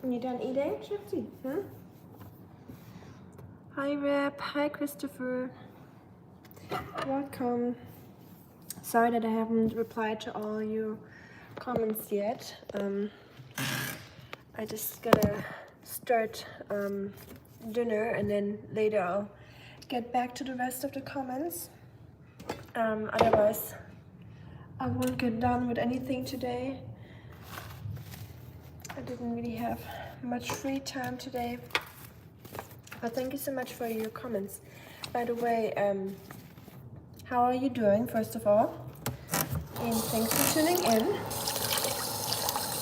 You done eating, Shifty? Huh? Hi, Rep. Hi, Christopher. Welcome. Sorry that I haven't replied to all your comments yet. I just gotta start dinner, and then later I'll get back to the rest of the comments. Otherwise, I won't get done with anything today. I didn't really have much free time today. But thank you so much for your comments. By the way, how are you doing, first of all? And thanks for tuning in.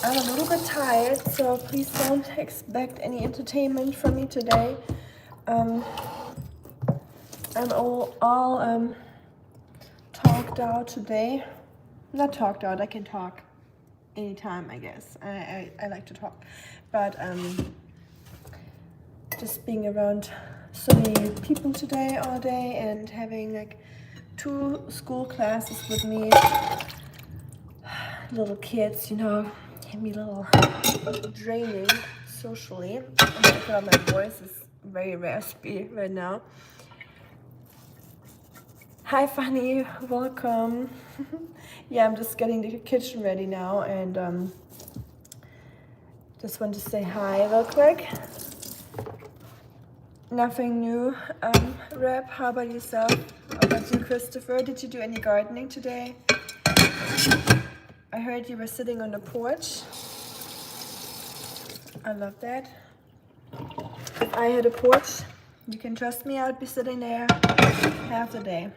I'm a little bit tired, so please don't expect any entertainment from me today. I'm all talked out today. Not talked out, I can talk anytime, I guess. I like to talk. But just being around so many people today all day and having like 2 school classes with me. Little kids, you know, can be a little draining socially. Oh my god, my voice is very raspy right now. Hi Fanny, welcome. Yeah, I'm just getting the kitchen ready now, and just want to say hi real quick. Nothing new. Rep, how about yourself? How about you, Christopher? Did you do any gardening today? I heard you were sitting on the porch. I love that. If I had a porch, you can trust me, I'd be sitting there half the day.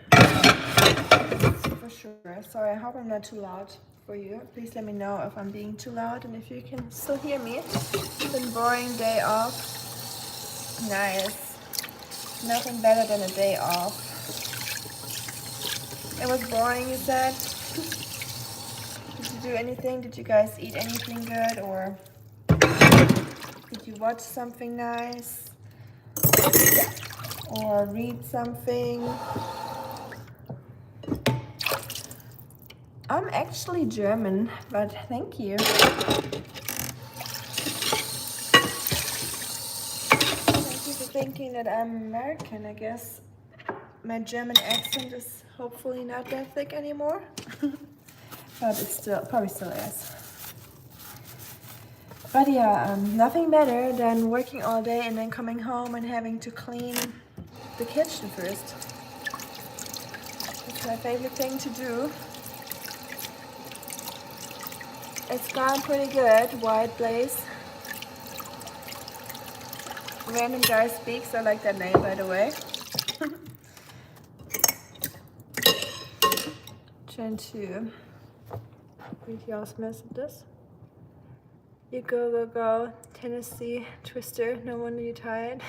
For sure. Sorry, I hope I'm not too loud for you. Please let me know if I'm being too loud and if you can still hear me. It's been a boring day off. Nice. Nothing better than a day off. It was boring, you said? Did you do anything? Did you guys eat anything good, or did you watch something nice? Or read something? I'm actually German, but thank you. Thinking that I'm American. I guess my German accent is hopefully not that thick anymore. But it's probably still is. But yeah, nothing better than working all day and then coming home and having to clean the kitchen first. It's my favorite thing to do. It's gone pretty good. White Blaze. Random Guy Speaks, I like that name, by the way. Trying to read y'all's messages. You go, Tennessee Twister. No wonder you're tired.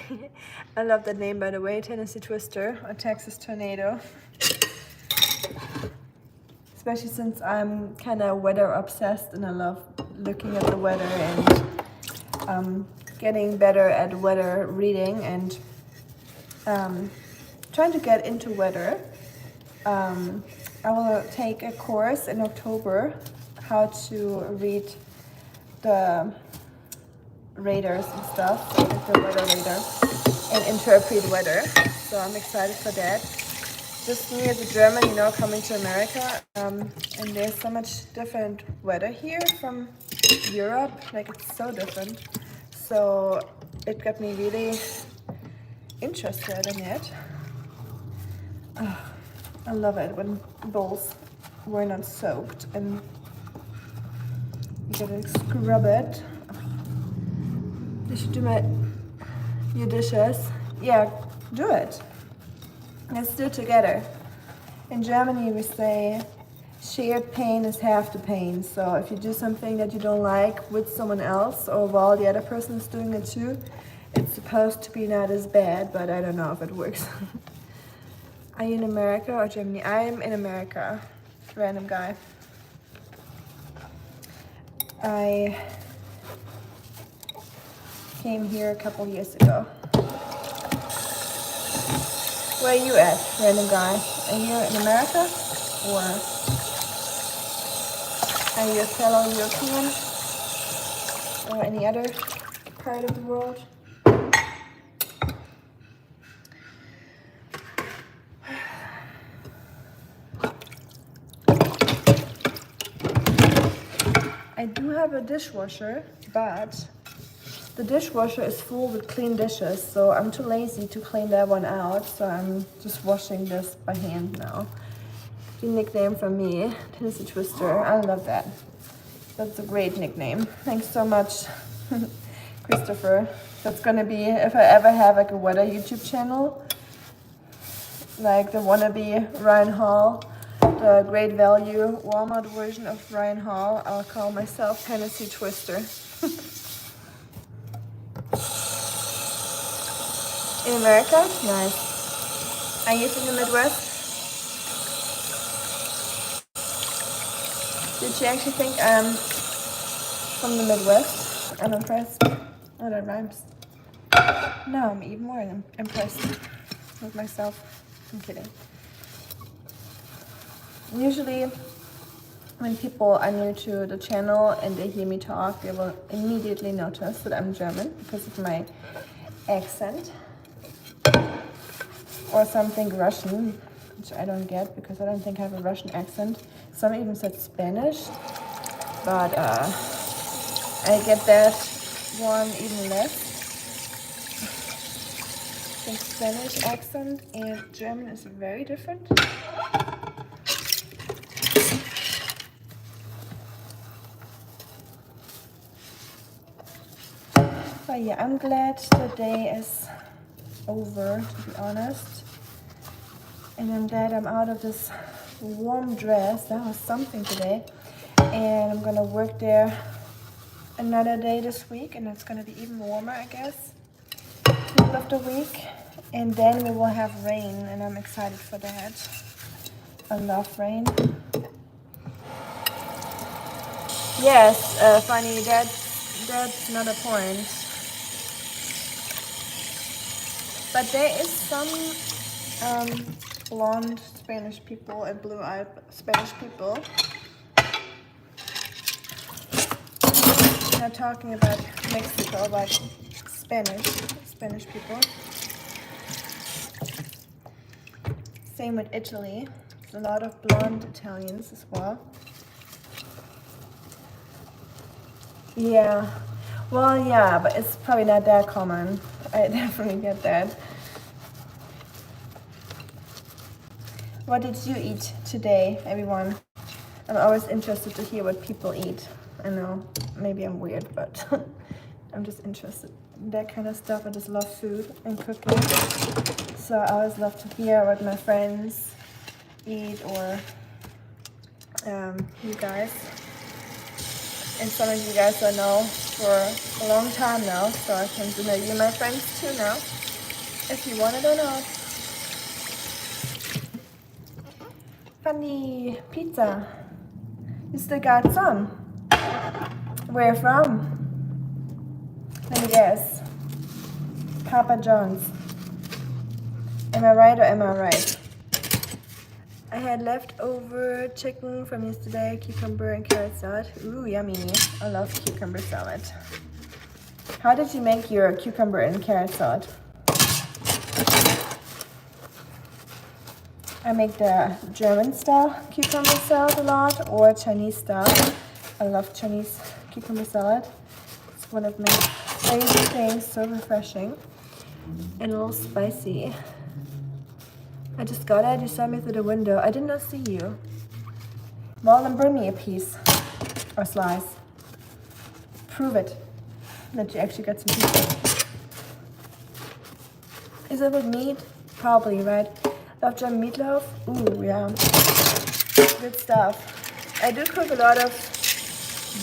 I love that name, by the way, Tennessee Twister or Texas Tornado. Especially since I'm kind of weather obsessed and I love looking at the weather and getting better at weather reading and trying to get into weather. I will take a course in October how to read the radars and stuff, like the weather radar, and interpret weather. So I'm excited for that. Just me as a German, you know, coming to America, and there's so much different weather here from Europe. Like, it's so different. So it got me really interested in it. Oh, I love it when bowls were not soaked and you gotta scrub it. You should do your dishes. Yeah, do it. Let's do it together. In Germany we say shared pain is half the pain. So if you do something that you don't like with someone else or while the other person is doing it too, it's supposed to be not as bad, but I don't know if it works. Are you in America or Germany? I'm in America. Random Guy. I came here a couple years ago. Where are you at, Random Guy? Are you in America? Or are you a fellow European? Or any other part of the world. I do have a dishwasher, but the dishwasher is full with clean dishes, so I'm too lazy to clean that one out, so I'm just washing this by hand now. The nickname from me, Tennessee Twister. I love that. That's a great nickname. Thanks so much, Christopher. That's gonna be, if I ever have like a weather YouTube channel, like the wannabe Ryan Hall, the great value Walmart version of Ryan Hall, I'll call myself Tennessee Twister. In America? Nice. Are you from the Midwest? Did you actually think I'm from the Midwest? I'm impressed. Oh, that rhymes. No, I'm even more impressed with myself. I'm kidding. Usually, when people are new to the channel and they hear me talk, they will immediately notice that I'm German because of my accent. Or something Russian, which I don't get because I don't think I have a Russian accent. Some even said Spanish, but I get that one even less. I think Spanish accent and German is very different. But yeah, I'm glad the day is over, to be honest. And I'm glad I'm out of this warm dress. That was something today. And I'm gonna work there another day this week, and it's gonna be even warmer, I guess, middle of the week. And then we will have rain, and I'm excited for that. I love rain. Yes, funny, that's not a point. But there is some blonde Spanish people and blue-eyed Spanish people. Not talking about Mexico, but Spanish people. Same with Italy. There's a lot of blonde Italians as well. Yeah, well, yeah, but it's probably not that common. I definitely get that. What did you eat today, everyone? I'm always interested to hear what people eat. I know, maybe I'm weird, but I'm just interested in that kind of stuff. I just love food and cooking. So I always love to hear what my friends eat or you guys. And some of you guys I know for a long time now, so I can do maybe my friends too now, if you want it or not. Funny pizza. You still got some. Where from? Let me guess. Papa John's. Am I right or am I right? I had leftover chicken from yesterday, cucumber and carrot salad. Ooh, yummy. I love cucumber salad. How did you make your cucumber and carrot salad? I make the German style cucumber salad a lot, or Chinese style. I love Chinese cucumber salad. It's one of my favorite things, so refreshing and a little spicy. I just got it, you saw me through the window. I did not see you. Well, then bring me a piece or slice. Prove it that you actually got some pizza. Is it with meat? Probably, right? Love German meatloaf? Ooh, yeah. Good stuff. I do cook a lot of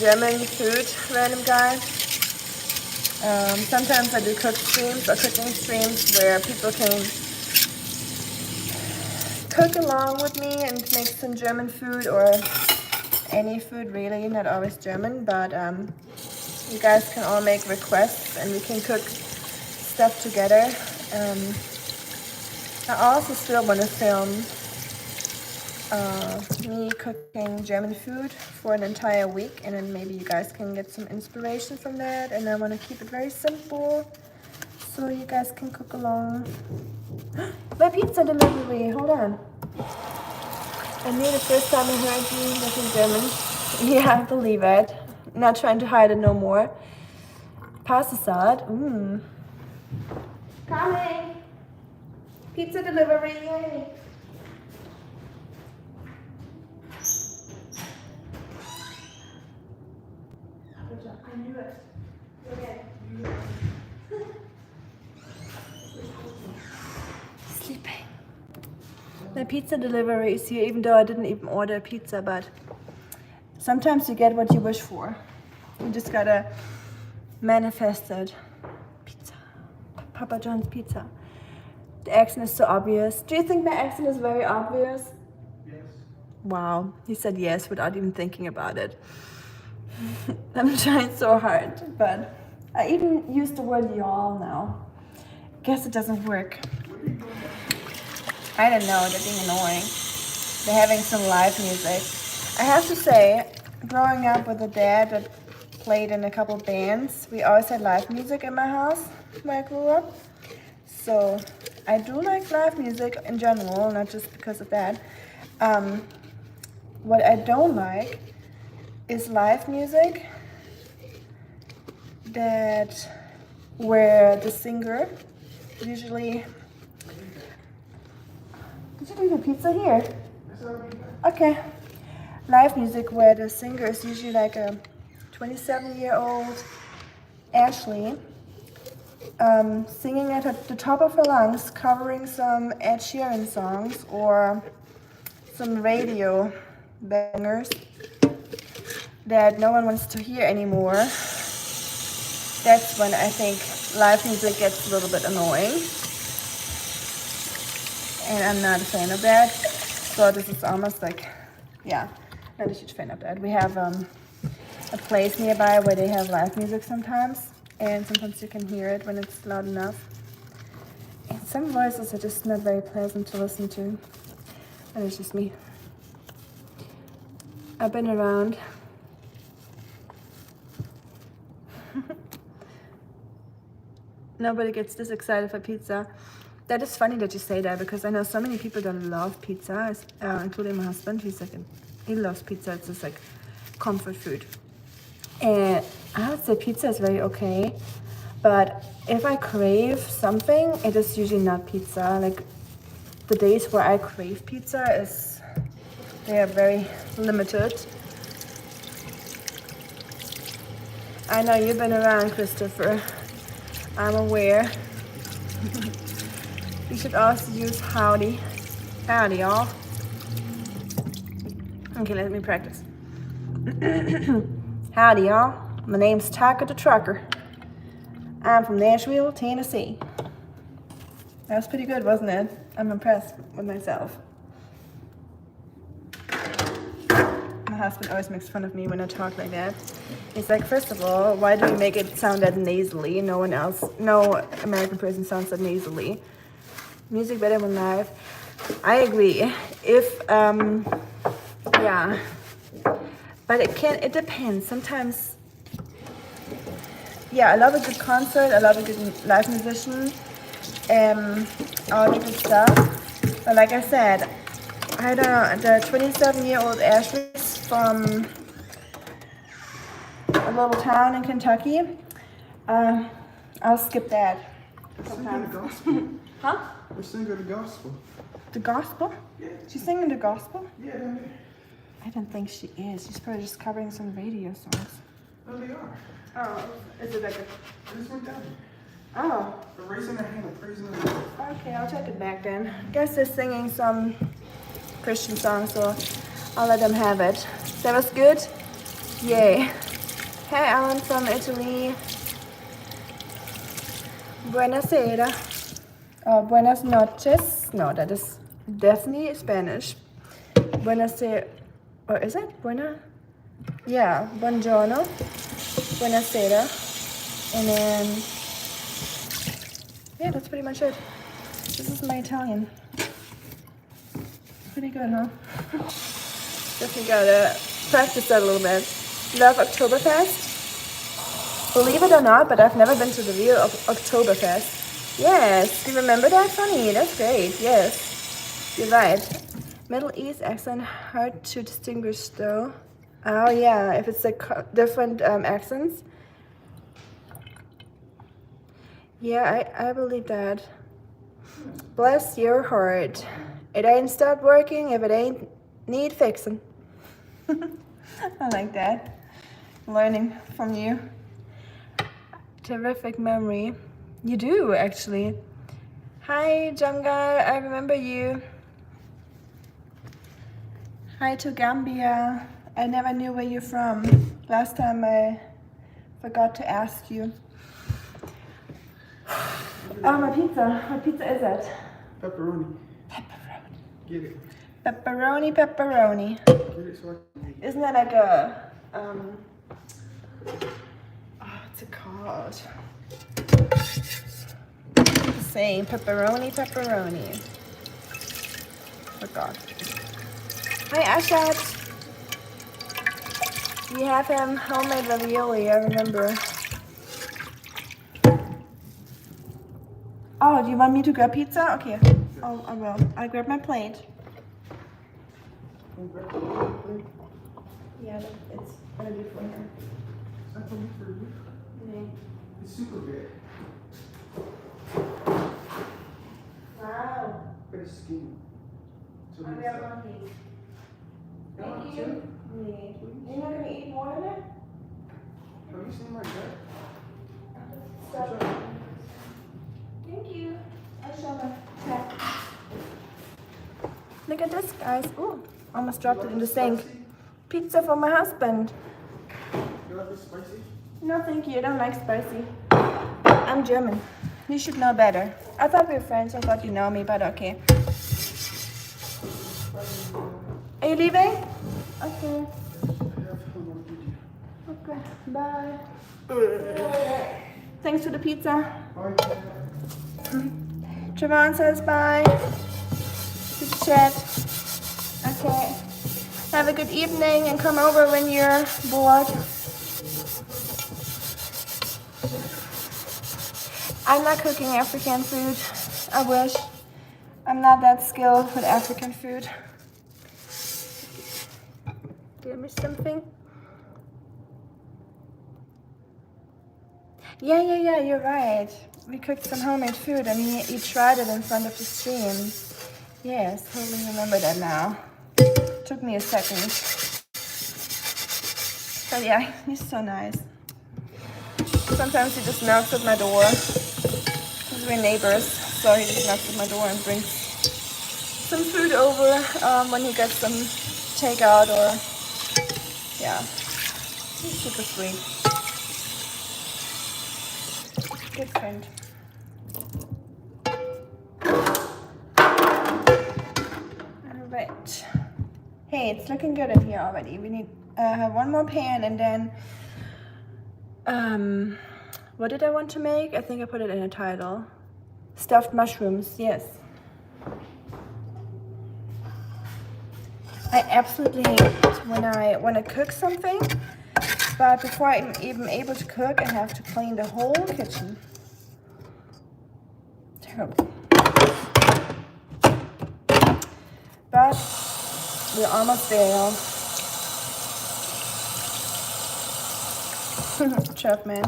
German food, random guy. Sometimes I do cook streams or cooking streams where people can cook along with me and make some German food or any food really, not always German, but you guys can all make requests and we can cook stuff together. I also still want to film me cooking German food for an entire week, and then maybe you guys can get some inspiration from that. And I want to keep it very simple so you guys can cook along. My pizza delivery, hold on. I knew the first time I heard you was in German. Yeah, I believe it. Not trying to hide it no more. Pasta salad. Coming. Pizza delivery, yay. I knew it. Okay. Sleeping. My pizza delivery is here, even though I didn't even order a pizza, but sometimes you get what you wish for. You just gotta manifest it. Pizza. Papa John's pizza. The accent is so obvious. Do you think my accent is very obvious? Yes. Wow, he said yes without even thinking about it. I'm trying so hard, but I even use the word y'all now. Guess it doesn't work. I don't know, they're being annoying. They're having some live music. I have to say, growing up with a dad that played in a couple bands, we always had live music in my house where I grew up. So I do like live music in general, not just because of that. What I don't like is live music where the singer usually... Did you leave your pizza here? Okay. Live music where the singer is usually like a 27-year-old Ashley, singing at the top of her lungs, covering some Ed Sheeran songs or some radio bangers that no one wants to hear anymore. That's when I think live music gets a little bit annoying. And I'm not a fan of that. So this is almost like, yeah, not a huge fan of that. We have a place nearby where they have live music sometimes. And sometimes you can hear it when it's loud enough. And some voices are just not very pleasant to listen to. And it's just me. I've been around. Nobody gets this excited for pizza. That is funny that you say that, because I know so many people that love pizza, including my husband. He loves pizza. It's just like comfort food. And I would say pizza is very okay. But if I crave something, it is usually not pizza. Like the days where I crave pizza they are very limited. I know you've been around, Christopher. I'm aware. You should also use howdy. Howdy, y'all. Okay, let me practice. Howdy, y'all. My name's Tucker the Trucker. I'm from Nashville, Tennessee. That was pretty good, wasn't it? I'm impressed with myself. My husband always makes fun of me when I talk like that. He's like, first of all, why do you make it sound that nasally? No American person sounds that nasally. Music better than live. I agree. But it depends. Sometimes, yeah, I love a good concert. I love a good live musician. All the good stuff. But like I said, I don't know, the 27-year-old Ashley from a little town in Kentucky. I'll skip that. Singing the gospel. Huh? We're singing the gospel. The gospel? Yeah. She's singing the gospel? Yeah, down there. I don't think she is. She's probably just covering some radio songs. No, they are. Oh, is it like a... I just went down there. Oh. They're raising their hand and praising the Lord. Okay, I'll take it back then. Guess they're singing some Christian songs, so I'll let them have it. That was good? Yay. Hey, Alan from Italy. Buonasera. Oh, buenas noches. No, that is definitely Spanish. Buonasera. Or is it? Buena? Yeah, buongiorno. Buonasera. And then, yeah, that's pretty much it. This is my Italian. Pretty good, huh? Definitely gotta practice that a little bit. Love Oktoberfest. Believe it or not, but I've never been to the real Oktoberfest. Yes, you remember that? Funny, that's great. Yes, you're right. Middle East accent, hard to distinguish though. Oh yeah, if it's like different accents. Yeah, I believe that. Bless your heart. It ain't stopped working if it ain't need fixing. I like that. Learning from you. Terrific memory. You do, actually. Hi, Jamgar. I remember you. Hi to Gambia. I never knew where you're from. Last time I forgot to ask you. Oh, my pizza. What pizza is it? Pepperoni. Pepperoni. Get it. Pepperoni, pepperoni. Get it so I can eat. Isn't that like a, what's it called? Same, pepperoni, pepperoni. Forgot. Hi, Ashat. We have him homemade ravioli, I remember. Oh, do you want me to grab pizza? Okay. Oh, I will. I'll grab my plate. Yeah, it's gonna be for him. Is that for me for you? Yeah. It's super good. Wow. But it's skinny. So I it's got one piece. You want Thank two? you. Nee. You're not gonna eat more than that? Have you seen my gut? Stop. Thank you. I'll show my tap. Look at this, guys. Ooh, almost dropped it in the sink. Pizza for my husband. You like it spicy? No, thank you. I don't like spicy. I'm German. You should know better. I thought we were friends. I thought you know me, but okay. Are you leaving? Okay. Okay. Bye. Thanks for the pizza. Trevon says bye. Good chat. Okay. Have a good evening and come over when you're bored. I'm not cooking African food. I wish. I'm not that skilled with African food. Did I miss something? Yeah, you're right. We cooked some homemade food and he tried it in front of the stream. Yes, totally remember that now. Took me a second. But yeah, he's so nice. Sometimes he just knocks at my door. Because we're neighbors, so he just knocks at my door and brings some food over when he gets some takeout or, yeah. He's super sweet. Good friend. Alright. Hey, it's looking good in here already. We need have one more pan and then what did I want to make? I think I put it in a title. Stuffed mushrooms, yes. I absolutely hate it when I cook something, but before I'm even able to cook, I have to clean the whole kitchen. Terrible. But we're almost there. Chef man.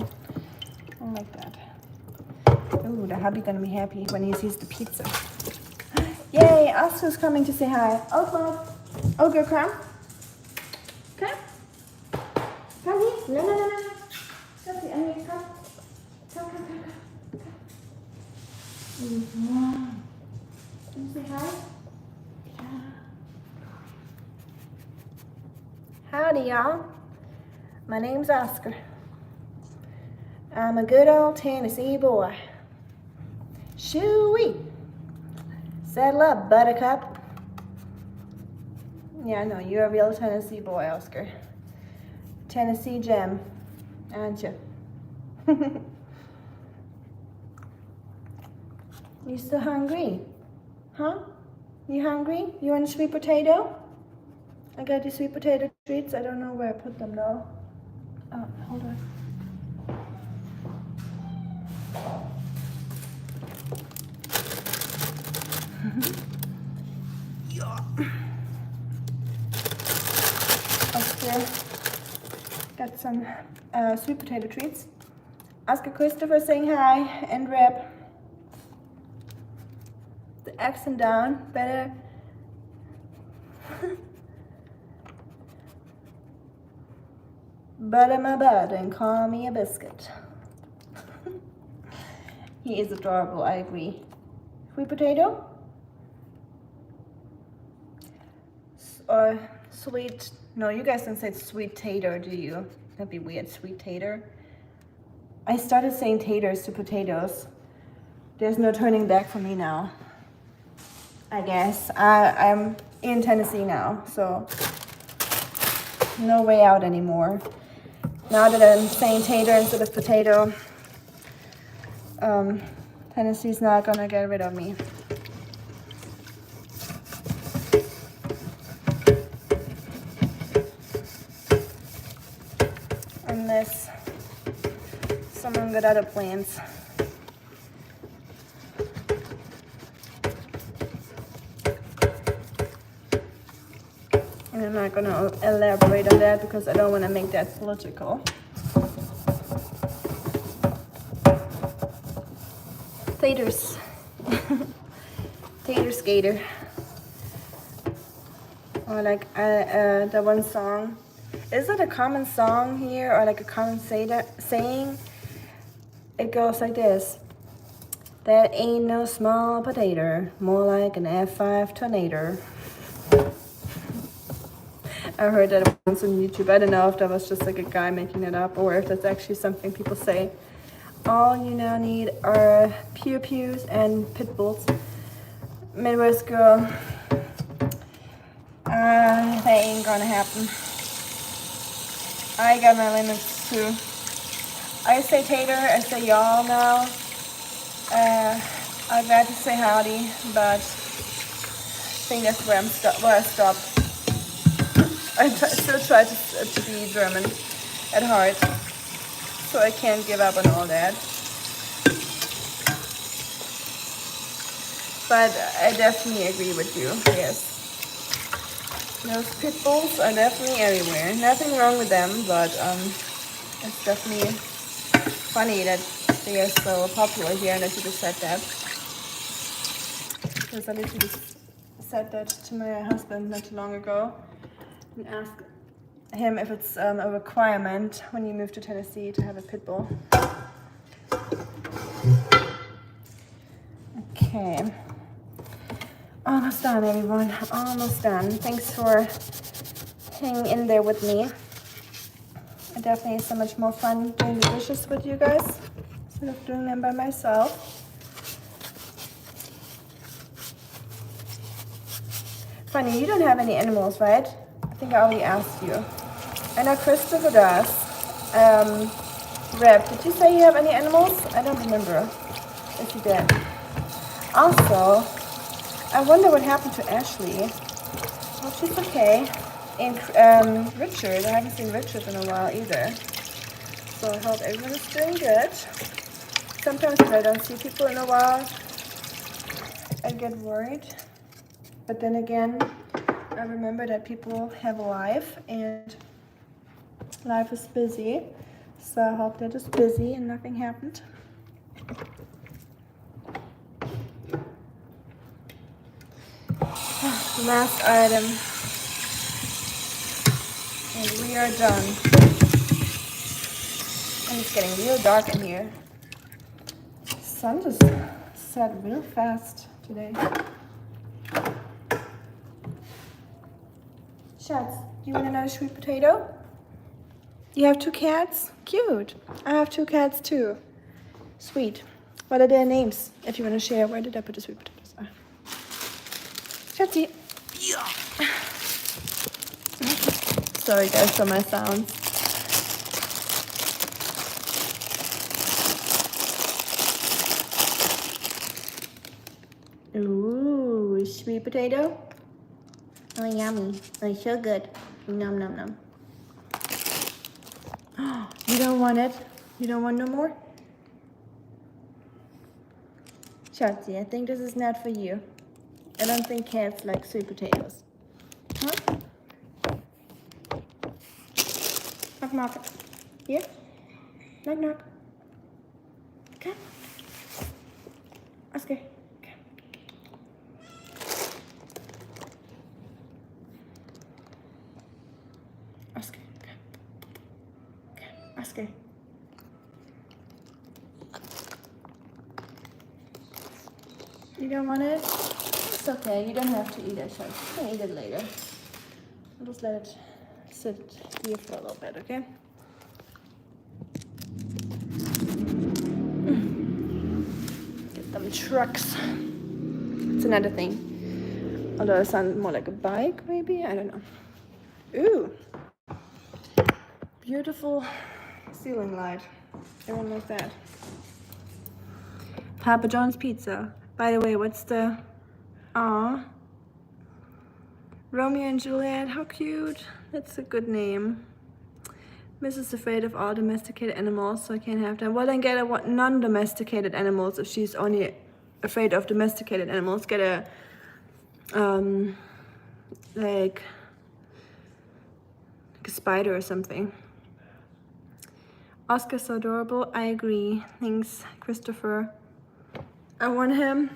I like that. Ooh, the hubby gonna be happy when he sees the pizza. Yay, Oscar's coming to say hi. Ogre, come. Come. Come here. No. Come here, Annie, come. Come. Can you say hi? Yeah. Howdy, y'all. My name's Oscar. I'm a good old Tennessee boy. Shoo-wee. Settle up, buttercup. Yeah, I know, you're a real Tennessee boy, Oscar. Tennessee gem, aren't you? You still hungry? Huh? You hungry? You want a sweet potato? I got these sweet potato treats. I don't know where I put them though. Oh, hold on. Yeah. Okay. Got some sweet potato treats. Oscar Christopher saying hi and rap. The accent down. Better. Butter my bud and call me a biscuit. He is adorable, I agree. Sweet potato? Or sweet, no, you guys don't say sweet tater, do you? That'd be weird, sweet tater. I started saying taters to potatoes. There's no turning back for me now. I guess. I'm in Tennessee now, so no way out anymore. Now that I'm saying tater instead of potato, Tennessee's not gonna get rid of me. Unless someone got other plans. And I'm not gonna elaborate on that because I don't want to make that political. Taters. Tater skater. Or like the one song. Is it a common song here or like a common saying? It goes like this. That ain't no small potato, more like an F5 tornado. I heard that once on YouTube. I don't know if that was just like a guy making it up or if that's actually something people say. All you now need are pew pews and pit bulls. Midwest girl. That ain't gonna happen. I got my limits too. I say tater, I say y'all now. I'm glad to say howdy, but I think that's where I stop. I still try to be German at heart, so I can't give up on all that. But I definitely agree with you, yes. Those pit bulls are definitely everywhere. Nothing wrong with them, but it's definitely funny that they are so popular here and that you just said that. Because I literally just said that to my husband not too long ago and asked him if it's a requirement when you move to Tennessee to have a pit bull. Okay. Almost done, everyone. Almost done. Thanks for hanging in there with me. It definitely is so much more fun doing the dishes with you guys instead of doing them by myself. Funny, you don't have any animals, right? I think I already asked you. I know Christopher does. Reb, did you say you have any animals? I don't remember if you did. Also, I wonder what happened to Ashley. Well, she's okay. And Richard, I haven't seen Richard in a while either. So I hope everyone is doing good. Sometimes when I don't see people in a while, I get worried. But then again, I remember that people have a life and life is busy. So I hope they're just busy and nothing happened. Last item. And we are done. And it's getting real dark in here. The sun just set real fast today. Schatz, do you want another sweet potato? You have 2 cats? Cute. I have 2 cats too. Sweet. What are their names? If you want to share, where did I put the sweet potatoes? Schatzi. Yeah. Sorry guys for my sounds. Ooh, sweet potato. Oh, yummy. Oh, so good. Nom nom nom. You don't want it? You don't want no more? Schatzi, I think this is not for you. I don't think cats like sweet potatoes. Huh? Knock knock. Here? Knock knock. Come. Oscar. Come. Oscar. Come. Come. Oscar. You don't want it? It's okay. You don't have to eat it, Schatz. You can eat it later. I'll just let it sit here for a little bit, okay? Get them trucks. It's another thing. Although it sounds more like a bike, maybe? I don't know. Ooh. Beautiful ceiling light. Everyone like that. Papa John's Pizza. By the way, what's the... Aw. Romeo and Juliet, how cute. That's a good name. Mrs. afraid of all domesticated animals, so I can't have them. Well, then get a non-domesticated animals if she's only afraid of domesticated animals. Get a, like a spider or something. Oscar's so adorable. I agree. Thanks, Christopher. I want him.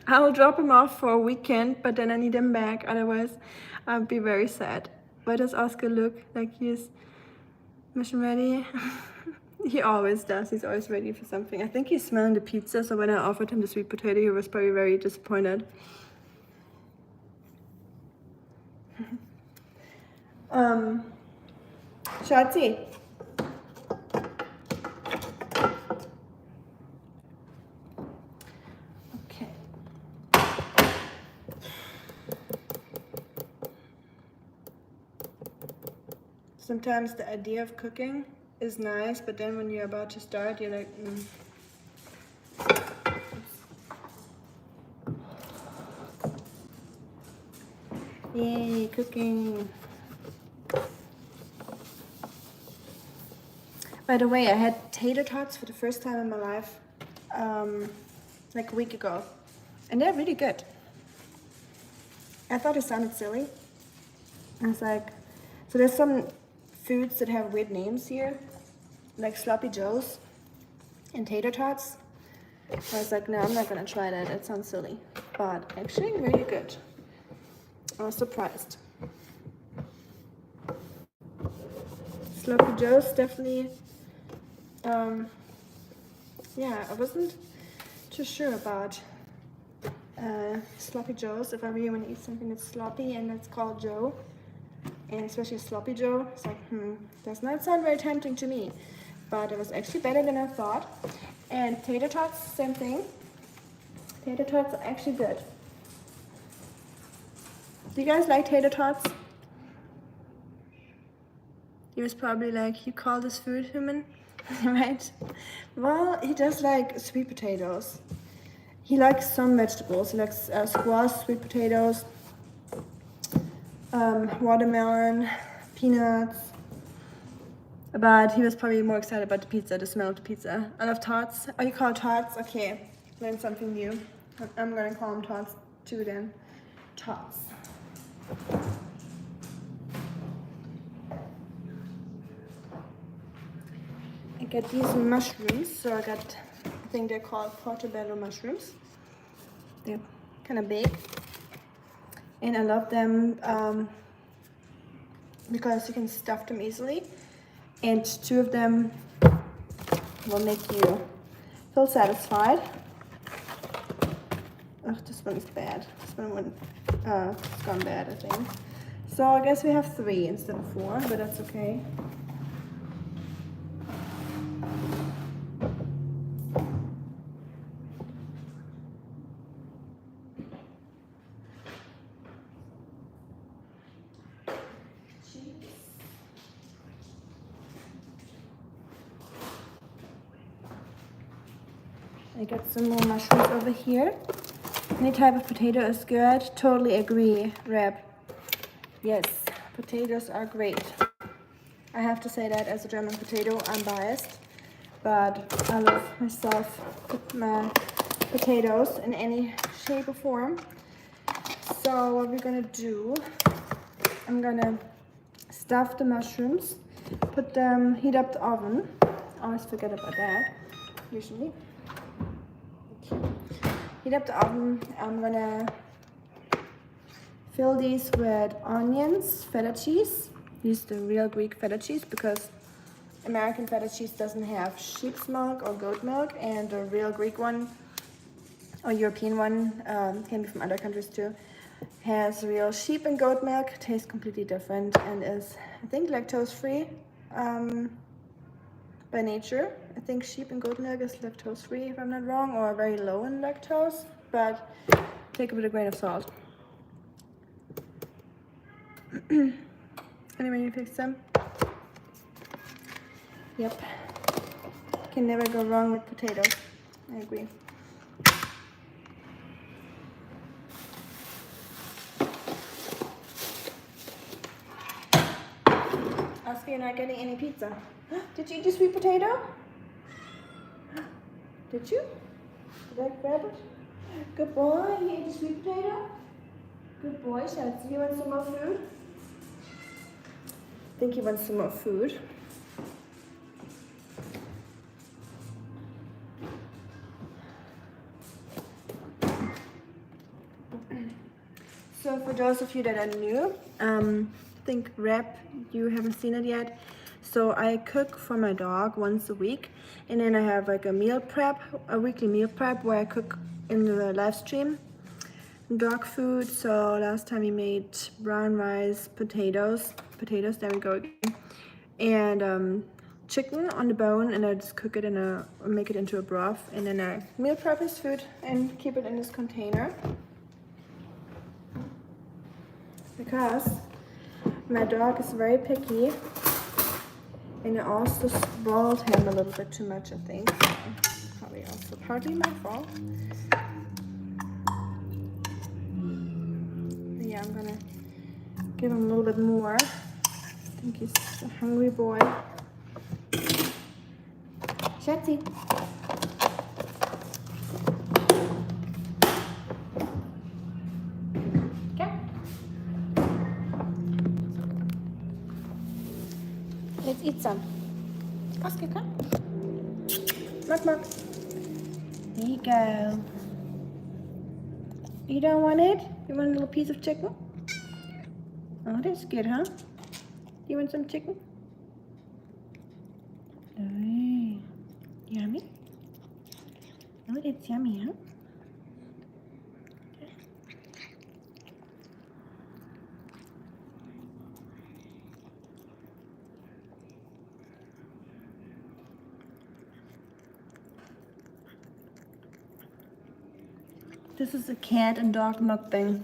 I'll drop him off for a weekend, but then I need him back. Otherwise, I'll be very sad. Why does Oscar look like he's mission ready? He always does. He's always ready for something. I think he's smelling the pizza, so when I offered him the sweet potato, he was probably very disappointed. Schatzi. Sometimes the idea of cooking is nice, but then when you're about to start, you're like, Yay, cooking. By the way, I had tater tots for the first time in my life, like a week ago, and they're really good. I thought it sounded silly. I was like, so there's some foods that have weird names here, like sloppy joes and tater tots. I was like, no, I'm not gonna try that. It sounds silly, but actually really good. I was surprised. Sloppy joes definitely. Yeah, I wasn't too sure about sloppy joes. If I really want to eat something that's sloppy and that's called joe, and especially sloppy joe, it's like, does not sound very tempting to me. But it was actually better than I thought. And tater tots, same thing. Tater tots are actually good. Do you guys like tater tots? He was probably like, you call this food human? Right? Well, he does like sweet potatoes. He likes some vegetables. He likes squash, sweet potatoes, watermelon, peanuts. But he was probably more excited about the pizza, the smell of the pizza. I love tots. Oh, you call tots? Okay, learn something new. I'm gonna call them tots too then. Tots. I got these mushrooms, so I think they're called portobello mushrooms. They're kind of big, and I love them because you can stuff them easily, and 2 of them will make you feel satisfied. Oh, this one is bad. This one it's gone bad, I think. So I guess we have 3 instead of 4, but that's okay. I got some more mushrooms over here. Any type of potato is good. Totally agree, Reb. Yes, potatoes are great. I have to say that as a German potato, I'm biased, but I love myself my potatoes in any shape or form. So what we're gonna do, I'm gonna stuff the mushrooms, put them, heat up the oven. I always forget about that, usually. Okay. Heat up the oven. I'm gonna fill these with onions, feta cheese. Use the real Greek feta cheese because American feta cheese doesn't have sheep's milk or goat milk, and the real Greek one or European one, can be from other countries too, has real sheep and goat milk. Tastes completely different and is, I think, lactose free by nature. I think sheep and goat milk is lactose free if I'm not wrong, or very low in lactose, but take it with a grain of salt. Anyway, you fix them. Yep. Can never go wrong with potatoes. I agree. Oscar, you're not getting any pizza. Did you eat your sweet potato? Did you? Did I grab it? Good boy. You ate your sweet potato? Good boy, Schatz. You want some more food? I think he wants some more food. So for those of you that are new, I think Reb, you haven't seen it yet. So I cook for my dog once a week, and then I have like a meal prep, a weekly meal prep where I cook in the live stream dog food. So last time we made brown rice, potatoes, there we go again, and chicken on the bone, and I just cook it make it into a broth, and then I meal prep his food and keep it in this container. Because my dog is very picky, and I also spoiled him a little bit too much, I think. Probably also partly my fault. But yeah, I'm gonna give him a little bit more. I think he's a hungry boy. Schatzi. Let's eat some. Oscar, come. Mark. There you go. You don't want it? You want a little piece of chicken? Oh, that's good, huh? You want some chicken? Oh, yummy. Oh, that's yummy, huh? This is a cat and dog mukbang.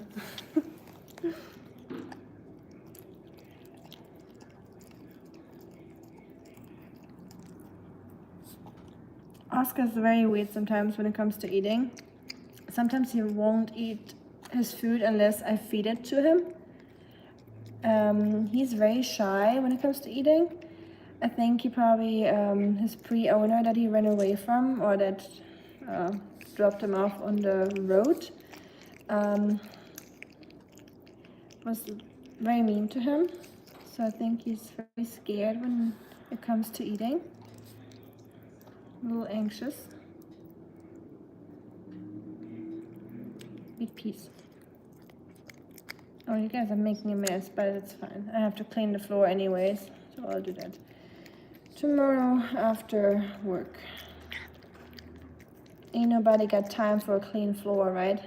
Oscar's very weird sometimes when it comes to eating. Sometimes he won't eat his food unless I feed it to him. He's very shy when it comes to eating. I think he probably, his pre-owner that he ran away from, or that dropped him off on the road, was very mean to him. So I think he's very scared when it comes to eating. A little anxious. Big piece. Oh, you guys are making a mess, but it's fine. I have to clean the floor anyways, so I'll do that tomorrow after work. Ain't nobody got time for a clean floor, right?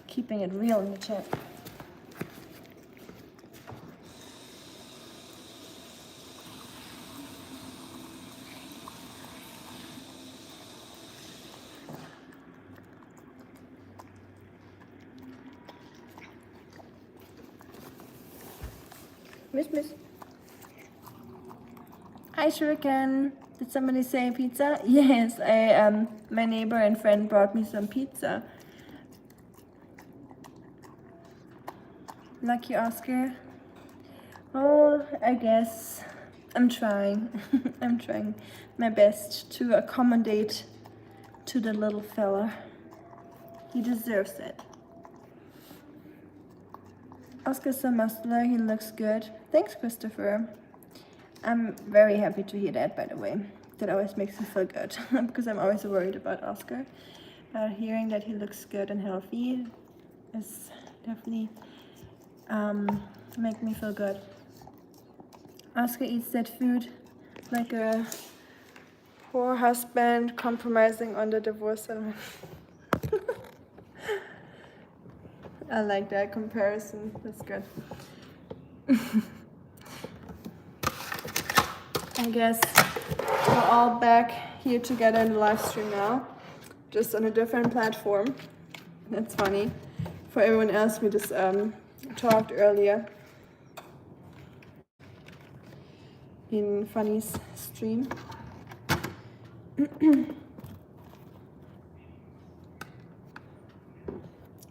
Keeping it real in the chat. Miss. Hi, Shuriken. Did somebody say pizza? Yes, my neighbor and friend brought me some pizza. Lucky Oscar. Oh, I guess I'm trying. I'm trying my best to accommodate to the little fella. He deserves it. Oscar's so muscular, he looks good. Thanks, Christopher. I'm very happy to hear that, by the way. That always makes me feel good because I'm always worried about Oscar. Hearing that he looks good and healthy is definitely make me feel good. Oscar eats that food like a poor husband compromising on the divorce settlement. I like that comparison. That's good. I guess we're all back here together in the live stream now, just on a different platform. That's funny. For everyone else, we just talked earlier in Funny's stream.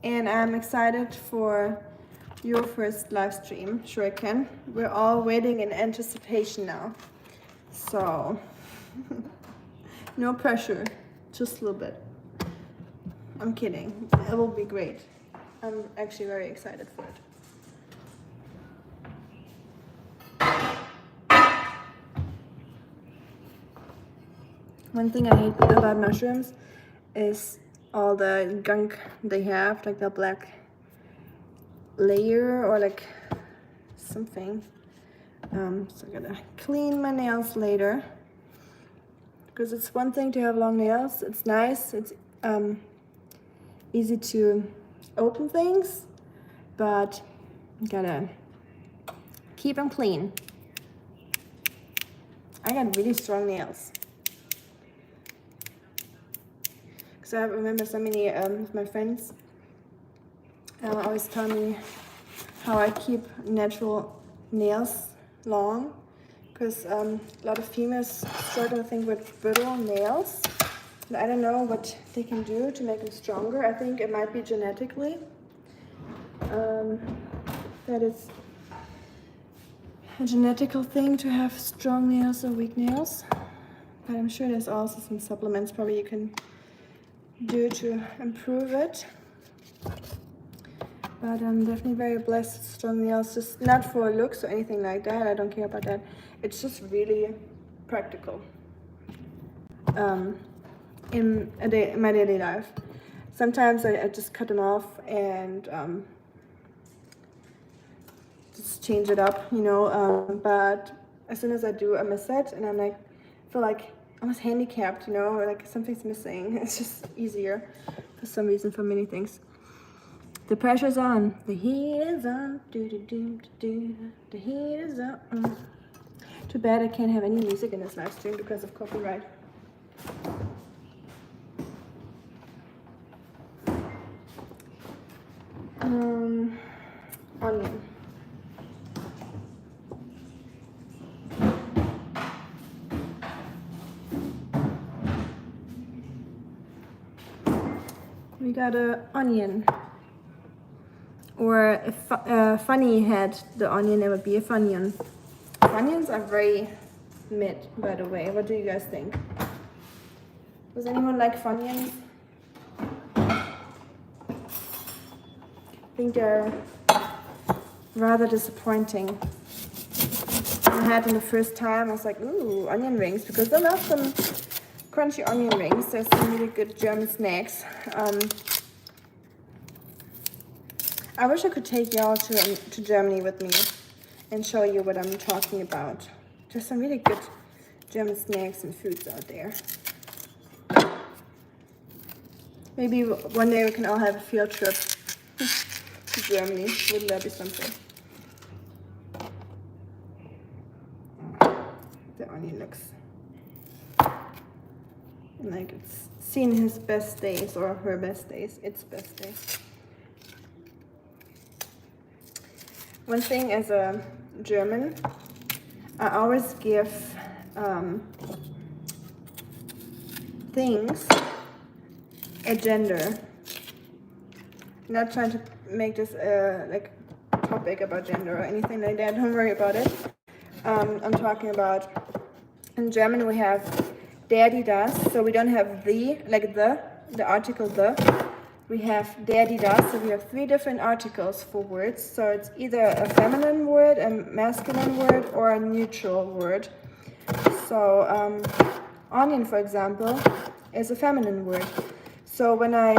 And I'm excited for your first live stream, Shuriken. We're all waiting in anticipation now. So, no pressure, just a little bit. I'm kidding. It will be great. I'm actually very excited for it. One thing I hate about mushrooms is all the gunk they have, like the black layer or like something. So I'm gonna clean my nails later, because it's one thing to have long nails. It's nice. It's easy to open things, but you gotta keep them clean. I got really strong nails. So I remember so many of my friends always tell me how I keep natural nails long, because a lot of females struggle, I think, with brittle nails. And I don't know what they can do to make them stronger. I think it might be genetically. That it's a genetical thing to have strong nails or weak nails. But I'm sure there's also some supplements probably you can do to improve it. But I'm definitely very blessed with strong nails, just not for looks or anything like that. I don't care about that. It's just really practical in my daily life. Sometimes I just cut them off and just change it up, you know. But as soon as I do, I miss it, and I'm like, feel like almost handicapped, you know, or like something's missing. It's just easier for some reason for many things. The pressure's on. The heat is on. Do do do do. The heat is on. Too bad I can't have any music in this live stream because of copyright. Onion. We got an onion. Or if Funny had the onion, it would be a Funyun. Funyuns are very mid, by the way. What do you guys think? Does anyone like Funyuns? I think they're rather disappointing. When I had them the first time, I was like, ooh, onion rings, because I love some crunchy onion rings. There's some really good German snacks. I wish I could take y'all to Germany with me and show you what I'm talking about. There's some really good German snacks and foods out there. Maybe one day we can all have a field trip to Germany. Wouldn't that be something? The onion looks like it's seen his best days, or her best days, its best days. One thing as a German, I always give things a gender. I'm not trying to make this like big about gender or anything like that. Don't worry about it. I'm talking about, in German we have der, die, das. So we don't have the, like the article the. We have der, die, das. So we have 3 different articles for words. So it's either a feminine word, a masculine word, or a neutral word. So onion, for example, is a feminine word. So when I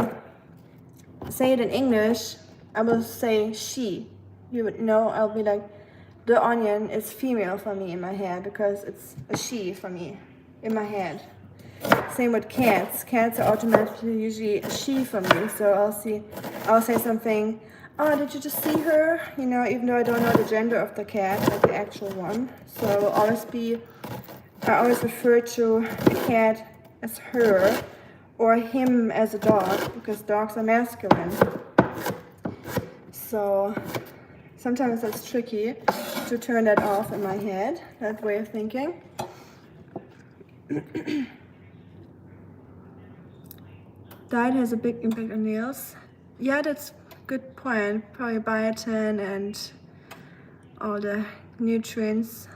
say it in English, I will say she. You would know, I'll be like, the onion is female for me in my head because it's a she for me in my head. Same with cats. Cats are automatically usually a she for me. So I'll say something, oh, did you just see her? You know, even though I don't know the gender of the cat, like the actual one. So I always refer to the cat as her or him as a dog because dogs are masculine. So sometimes that's tricky to turn that off in my head, that way of thinking. Diet has a big impact on nails. Yeah, that's a good point. Probably biotin and all the nutrients.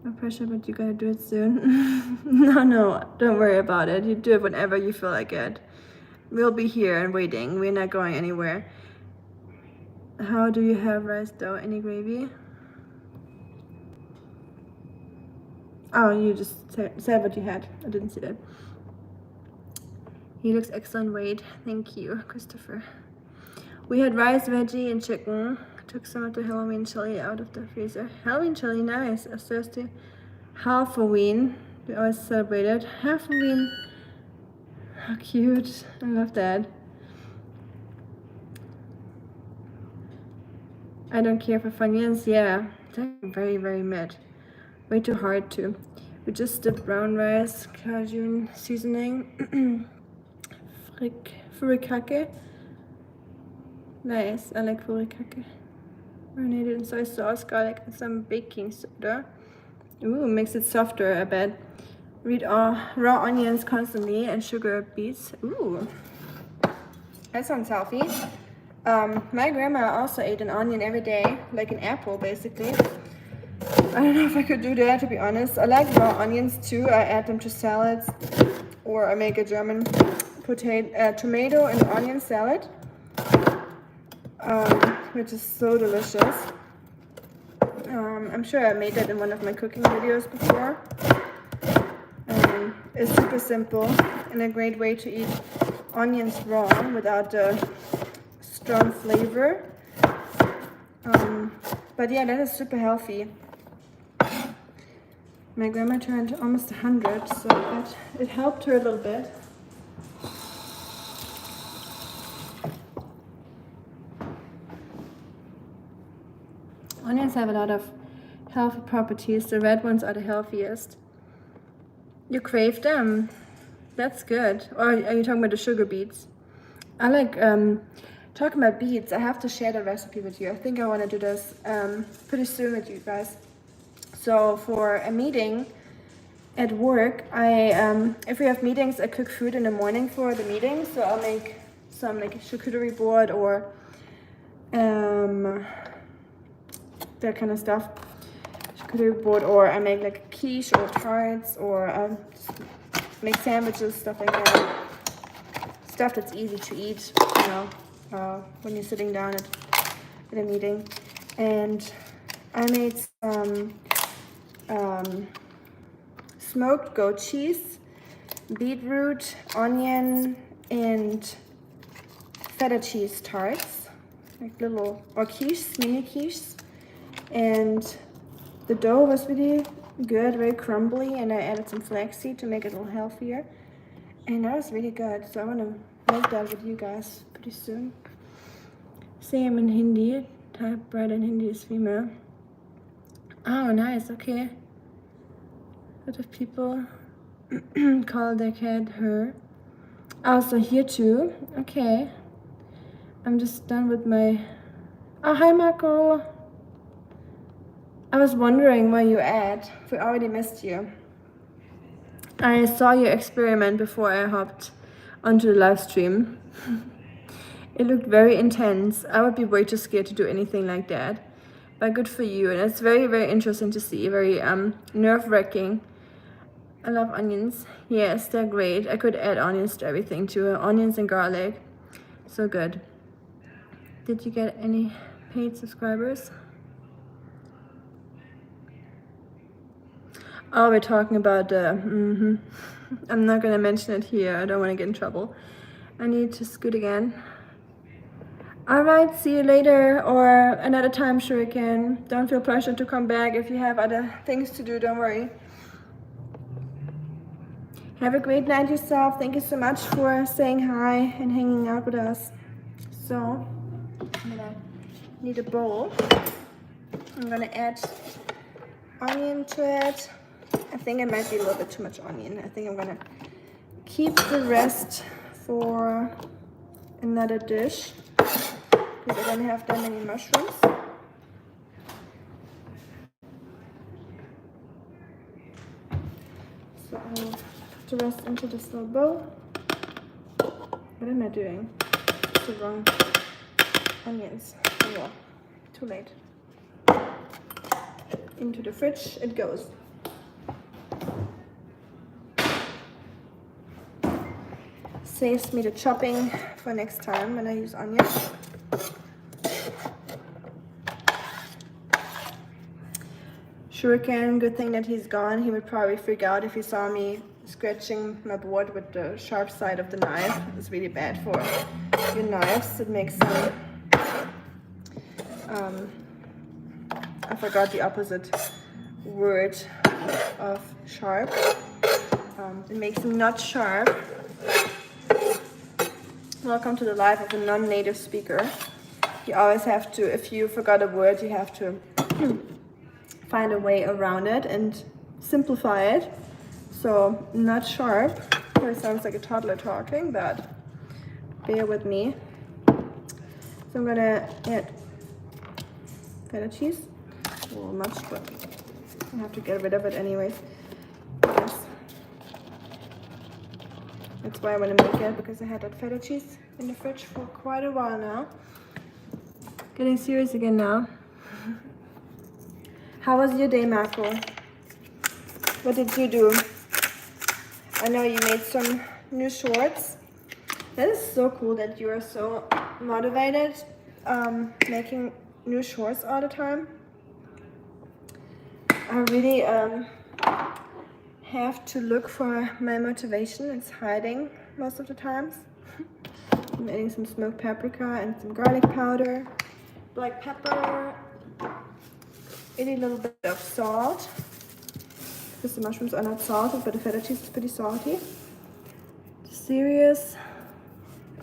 No pressure, but you gotta do it soon. No, don't worry about it. You do it whenever you feel like it. We'll be here and waiting. We're not going anywhere. How do you have rice dough? Any gravy? Oh, you just said what you had. I didn't see that. He looks excellent weight. Thank you, Christopher. We had rice, veggie, and chicken. Took some of the Halloween chili out of the freezer. Halloween chili, nice. A Thursday. Halloween. We always celebrated. Halloween. How cute. I love that. I don't care for Funyuns. Yeah, they're very, very mid. Way too hard to. We just did brown rice, Cajun seasoning. Furikake. Nice, I like furikake. Marinated in soy sauce, garlic, and some baking soda. Ooh, makes it softer, I bet. Read raw onions constantly and sugar beets. Ooh, that sounds healthy. My grandma also ate an onion every day, like an apple, basically. I don't know if I could do that, to be honest. I like raw onions too. I add them to salads, or I make a German tomato and onion salad, which is so delicious. I'm sure I made that in one of my cooking videos before. It's super simple and a great way to eat onions raw without the strong flavor. But yeah, that is super healthy. My grandma turned almost 100, so it helped her a little bit. Onions have a lot of healthy properties. The red ones are the healthiest. You crave them. That's good. Or are you talking about the sugar beets? I like talking about beets. I have to share the recipe with you. I think I want to do this pretty soon with you guys. So for a meeting at work, if we have meetings, I cook food in the morning for the meeting. So I'll make some like charcuterie board or that kind of stuff. Charcuterie board, or I make like quiche or tarts, or make sandwiches, stuff like that. Stuff that's easy to eat, you know, when you're sitting down at a meeting. And I made some smoked goat cheese, beetroot, onion, and feta cheese tarts, like little, or quiches, mini quiches. And the dough was really good, very crumbly, and I added some flaxseed to make it a little healthier. And that was really good, so I want to make that with you guys pretty soon. Same in Hindi, type bread in Hindi is female. Oh, nice, okay. A lot of people call their cat her. Also here too, okay. I'm just done with my... Oh, hi Marco. I was wondering where you at. We already missed you. I saw your experiment before I hopped onto the live stream. It looked very intense. I would be way too scared to do anything like that. But good for you. And it's very, very interesting to see. Very nerve-wracking. I love onions. Yes, they're great. I could add onions to everything too. Onions and garlic. So good. Did you get any paid subscribers? Oh, we're talking about the... I'm not gonna mention it here. I don't want to get in trouble. I need to scoot again. Alright, see you later or another time, Shuriken. Don't feel pressured to come back. If you have other things to do, don't worry. Have a great night yourself. Thank you so much for saying hi and hanging out with us. So, I'm gonna need a bowl. I'm gonna add onion to it. I think it might be a little bit too much onion. I think I'm gonna keep the rest for another dish because I don't have that many mushrooms. So I'll put the rest into this little bowl. What am I doing? It's the wrong onions. Oh well, too late. Into the fridge it goes. Saves me the chopping for next time when I use onions. Shuriken, good thing that he's gone. He would probably freak out if he saw me scratching my board with the sharp side of the knife. It's really bad for your knives. It makes them, I forgot the opposite word of sharp. It makes them not sharp. Welcome to the life of a non-native speaker. You always have to, if you forgot a word, you have to find a way around it and simplify it. So, not sharp. It sounds like a toddler talking, but bear with me. So I'm gonna add feta cheese. A little much, but I have to get rid of it anyways. Yes. That's why I want to make it, because I had that feta cheese in the fridge for quite a while now. Getting serious again now. How was your day, Marco? What did you do? I know you made some new shorts. That is so cool that you are so motivated making new shorts all the time. I really have to look for my motivation. It's hiding most of the times. I'm adding some smoked paprika and some garlic powder, black pepper, a little bit of salt, because the mushrooms are not salted, but the feta cheese is pretty salty. Serious?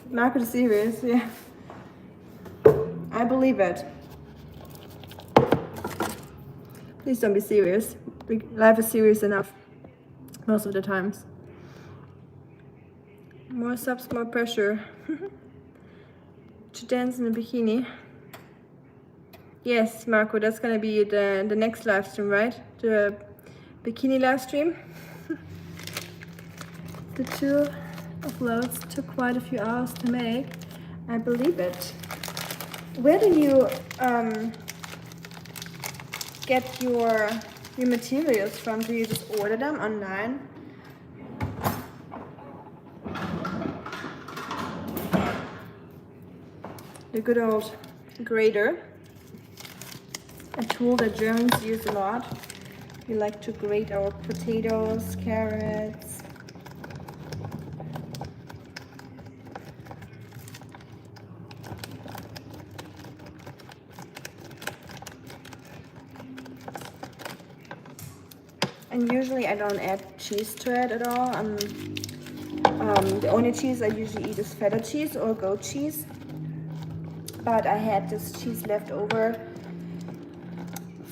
Marco is serious, yeah. I believe it. Please don't be serious. Life is serious enough most of the times. More subs, more pressure. To dance in a bikini. Yes, Marco, that's gonna be the next live stream, right? The bikini live stream. The two uploads took quite a few hours to make. I believe it. Where do you get your materials from? Do you just order them online? The good old grater. A tool that Germans use a lot. We like to grate our potatoes, carrots. And usually I don't add cheese to it at all. The only cheese I usually eat is feta cheese or goat cheese. But I had this cheese left over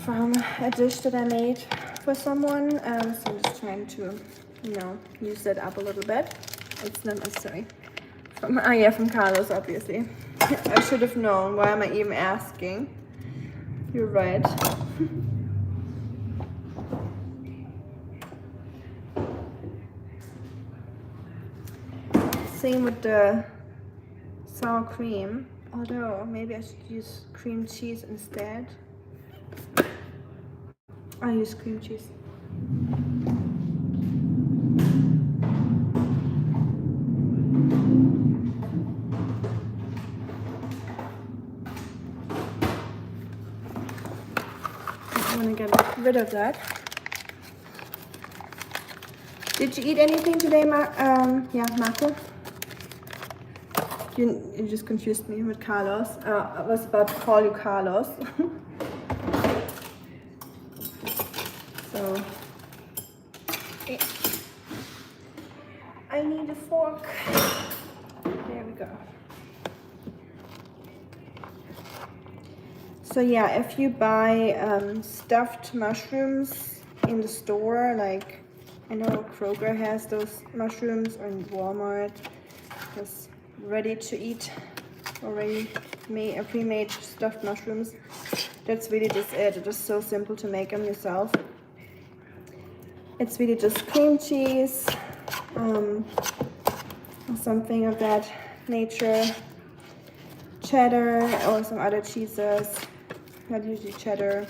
from a dish that I made for someone, so I'm just trying to, use that up a little bit. It's not necessary. From Carlos, obviously. I should have known. Why am I even asking? You're right. Same with the sour cream, although maybe I should use cream cheese instead. I'll use cream cheese. I want to get rid of that. Did you eat anything today, Marco? You just confused me with Carlos. I was about to call you Carlos. So, I need a fork. There we go. So yeah, if you buy stuffed mushrooms in the store, like I know Kroger has those mushrooms, or in Walmart, just ready to eat, already pre-made stuffed mushrooms. That's really just it. It's just so simple to make them yourself. It's really just cream cheese, or something of that nature, cheddar, or some other cheeses. Not usually cheddar.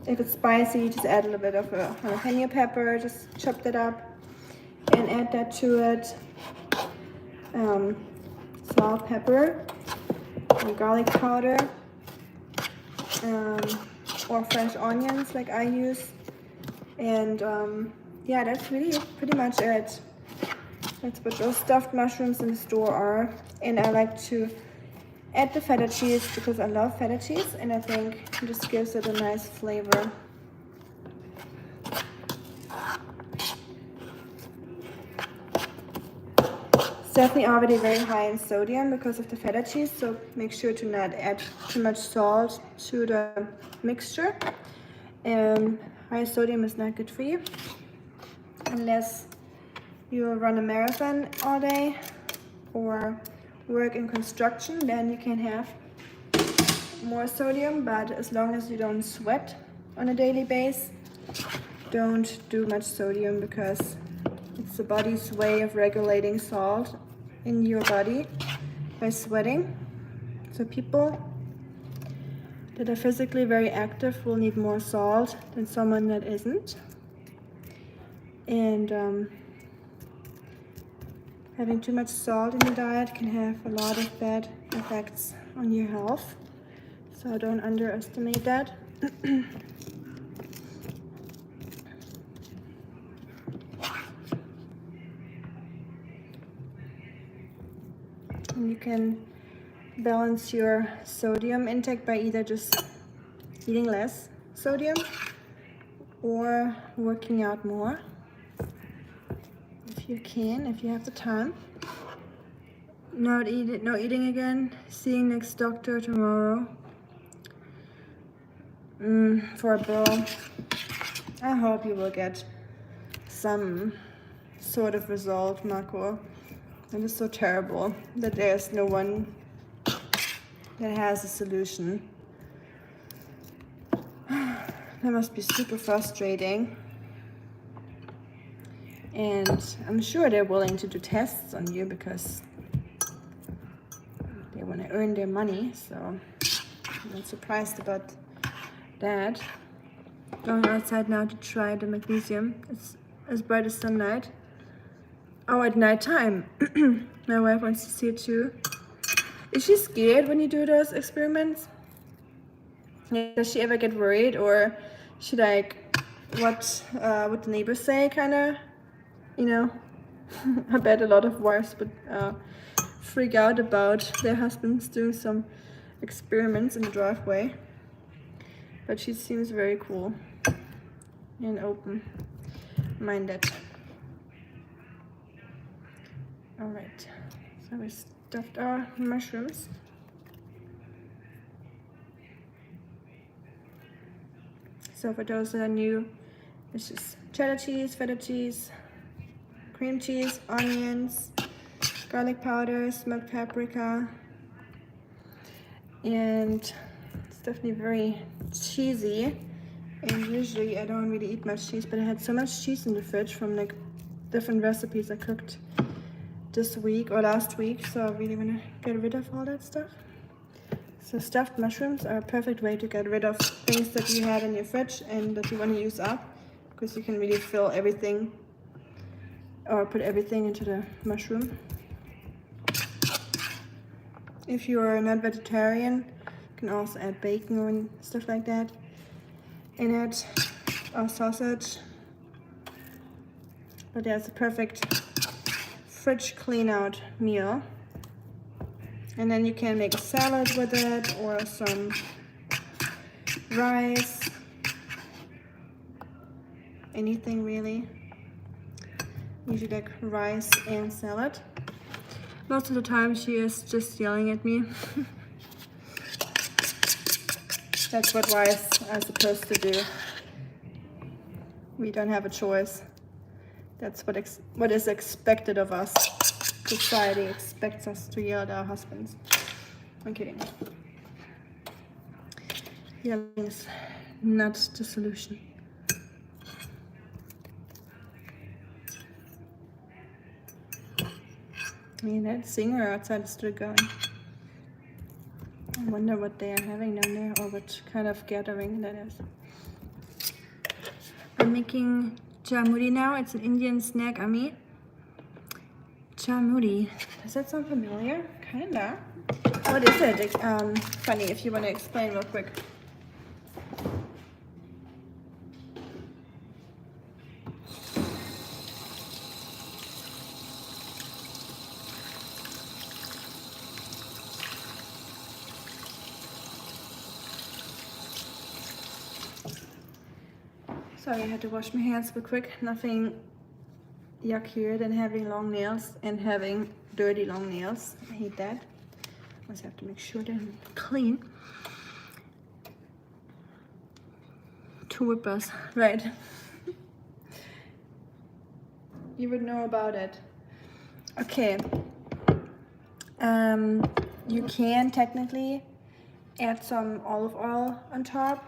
If it's spicy, just add a little bit of a jalapeno pepper, just chop that up and add that to it. Salt, pepper, and garlic powder, or fresh onions like I use. And yeah, that's really pretty much it. That's what those stuffed mushrooms in the store are. And I like to add the feta cheese because I love feta cheese, and I think it just gives it a nice flavor. It's definitely already very high in sodium because of the feta cheese, so make sure to not add too much salt to the mixture. High sodium is not good for you unless you run a marathon all day or work in construction. Then you can have more sodium, but as long as you don't sweat on a daily basis, don't do much sodium, because it's the body's way of regulating salt in your body by sweating. So people that are physically very active will need more salt than someone that isn't. And having too much salt in your diet can have a lot of bad effects on your health. So don't underestimate that. And you can balance your sodium intake by either just eating less sodium or working out more. If you can, if you have the time. No eating again. Seeing next doctor tomorrow. For a bill. I hope you will get some sort of result, Marco. It is so terrible that there's no one that has a solution. That must be super frustrating. And I'm sure they're willing to do tests on you because they want to earn their money. So I'm not surprised about that. Going outside now to try the magnesium. It's as bright as sunlight. Oh, at night time. My wife wants to see it too. Is she scared when you do those experiments? Does she ever get worried, or she like what the neighbors say, kind of? You know, I bet a lot of wives would freak out about their husbands doing some experiments in the driveway. But she seems very cool and open-minded. All right, so we stuffed our mushrooms. So for those that are new, it's just cheddar cheese, feta cheese, cream cheese, onions, garlic powder, smoked paprika, and it's definitely very cheesy. And usually I don't really eat much cheese, but I had so much cheese in the fridge from like different recipes I cooked this week or last week, so I really want to get rid of all that stuff. So stuffed mushrooms are a perfect way to get rid of things that you have in your fridge and that you want to use up, because you can really fill everything or put everything into the mushroom. If you're not vegetarian, you can also add bacon and stuff like that in it, or sausage. But that's a perfect fridge clean out meal. And then you can make a salad with it, or some rice, anything really. Usually like rice and salad. Most of the time she is just yelling at me. That's what wives are supposed to do. We don't have a choice. That's what is expected of us. Society expects us to yell at our husbands. I'm kidding. Yelling is not the solution. I mean, that singer outside is still going. I wonder what they are having down there, or what kind of gathering that is. I'm making jamuri now. It's an Indian snack, Ami. Jamuri. Does that sound familiar? Kinda. What is it? Funny, if you want to explain real quick. Sorry, I had to wash my hands real quick. Nothing yuckier than having long nails and having dirty long nails. I hate that. I just have to make sure they're clean. Two whippers, right. You would know about it. Okay. You can technically add some olive oil on top.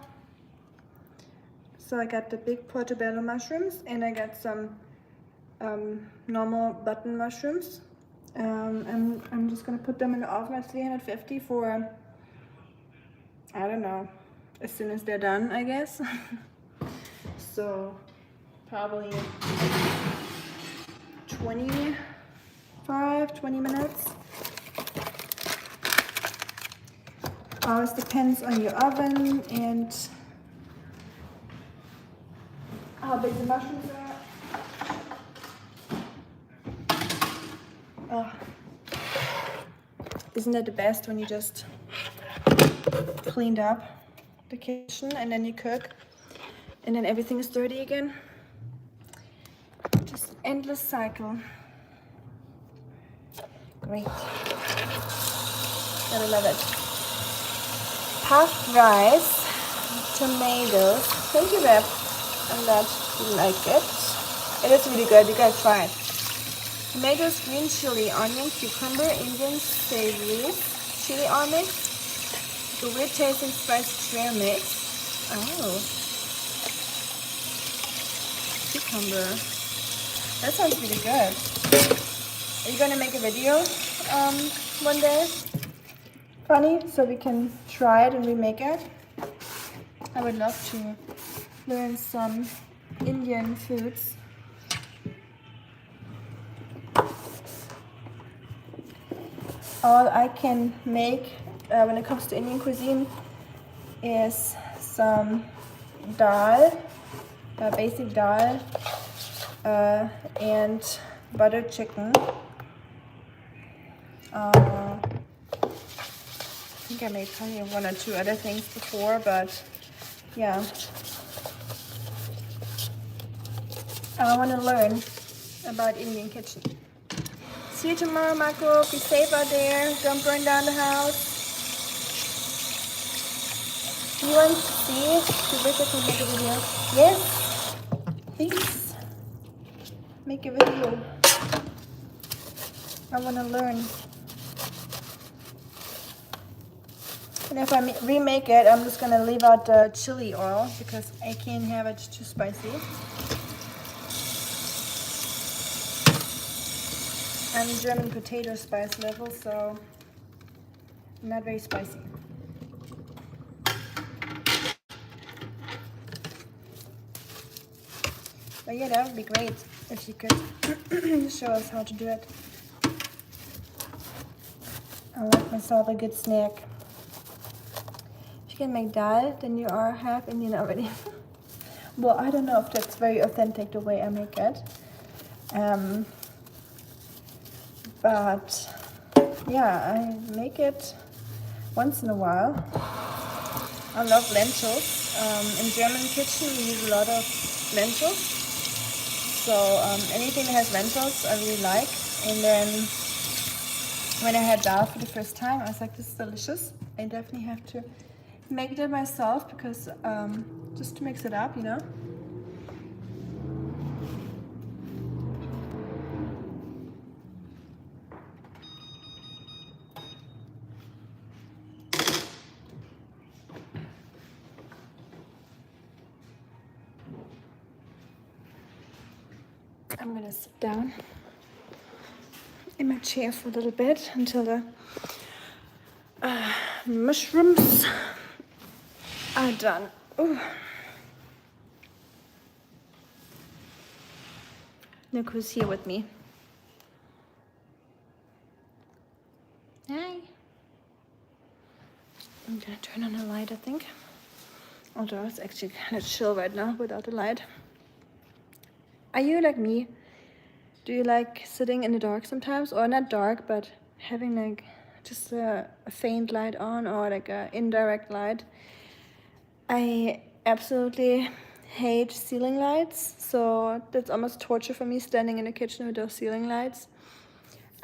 So I got the big portobello mushrooms, and I got some normal button mushrooms. And I'm just gonna put them in the oven at 350 for, I don't know, as soon as they're done, I guess. So probably 20 minutes. Always depends on your oven and how big the mushrooms are. Oh. Isn't it the best when you just cleaned up the kitchen and then you cook and then everything is dirty again? Just an endless cycle. Great. Gotta love it. Puffed rice, tomatoes. Thank you, Reb. I'm glad you like it. It is really good. You gotta try it. Tomatoes, green chili, onion, cucumber, Indian savory, chili almond, the weird tasting spice trail mix. Oh, cucumber. That sounds really good. Are you gonna make a video one day, Funny, so we can try it and remake it? I would love to learn some Indian foods. All I can make when it comes to Indian cuisine is some dal, basic dal, and buttered chicken. I think I made probably one or two other things before, but yeah. I want to learn about Indian kitchen. See you tomorrow, Marco. Be safe out there. Don't burn down the house. Do you want to see if Rebecca can make a video? Yes. Please. Make a video. I want to learn. And if I remake it, I'm just going to leave out the chili oil because I can't have it too spicy. I'm German potato spice level, so not very spicy. But yeah, that would be great if you could show us how to do it. I like myself a good snack. If you can make dal, then you are half Indian already. Well, I don't know if that's very authentic the way I make it. But yeah, I make it once in a while. I love lentils. In German kitchen, we use a lot of lentils. So anything that has lentils, I really like. And then when I had dal for the first time, I was like, this is delicious. I definitely have to make it myself because just to mix it up, you know. I'm gonna sit down in my chair for a little bit until the mushrooms are done. Ooh. Look who's here with me. Hi. I'm gonna turn on the light, I think. Although it's actually kind of chill right now without the light. Are you like me? Do you like sitting in the dark sometimes? Or not dark, but having like just a faint light on or like a indirect light? I absolutely hate ceiling lights, so that's almost torture for me standing in the kitchen with those ceiling lights.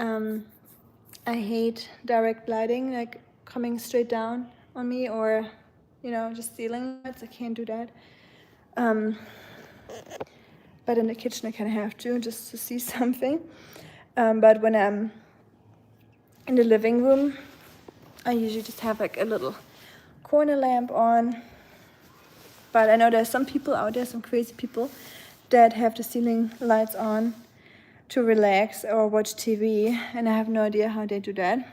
I hate direct lighting, like coming straight down on me, or you know, just ceiling lights. I can't do that. But in the kitchen I kind of have to, just to see something. But when I'm in the living room, I usually just have like a little corner lamp on. But I know there's some people out there, some crazy people, that have the ceiling lights on to relax or watch TV, and I have no idea how they do that.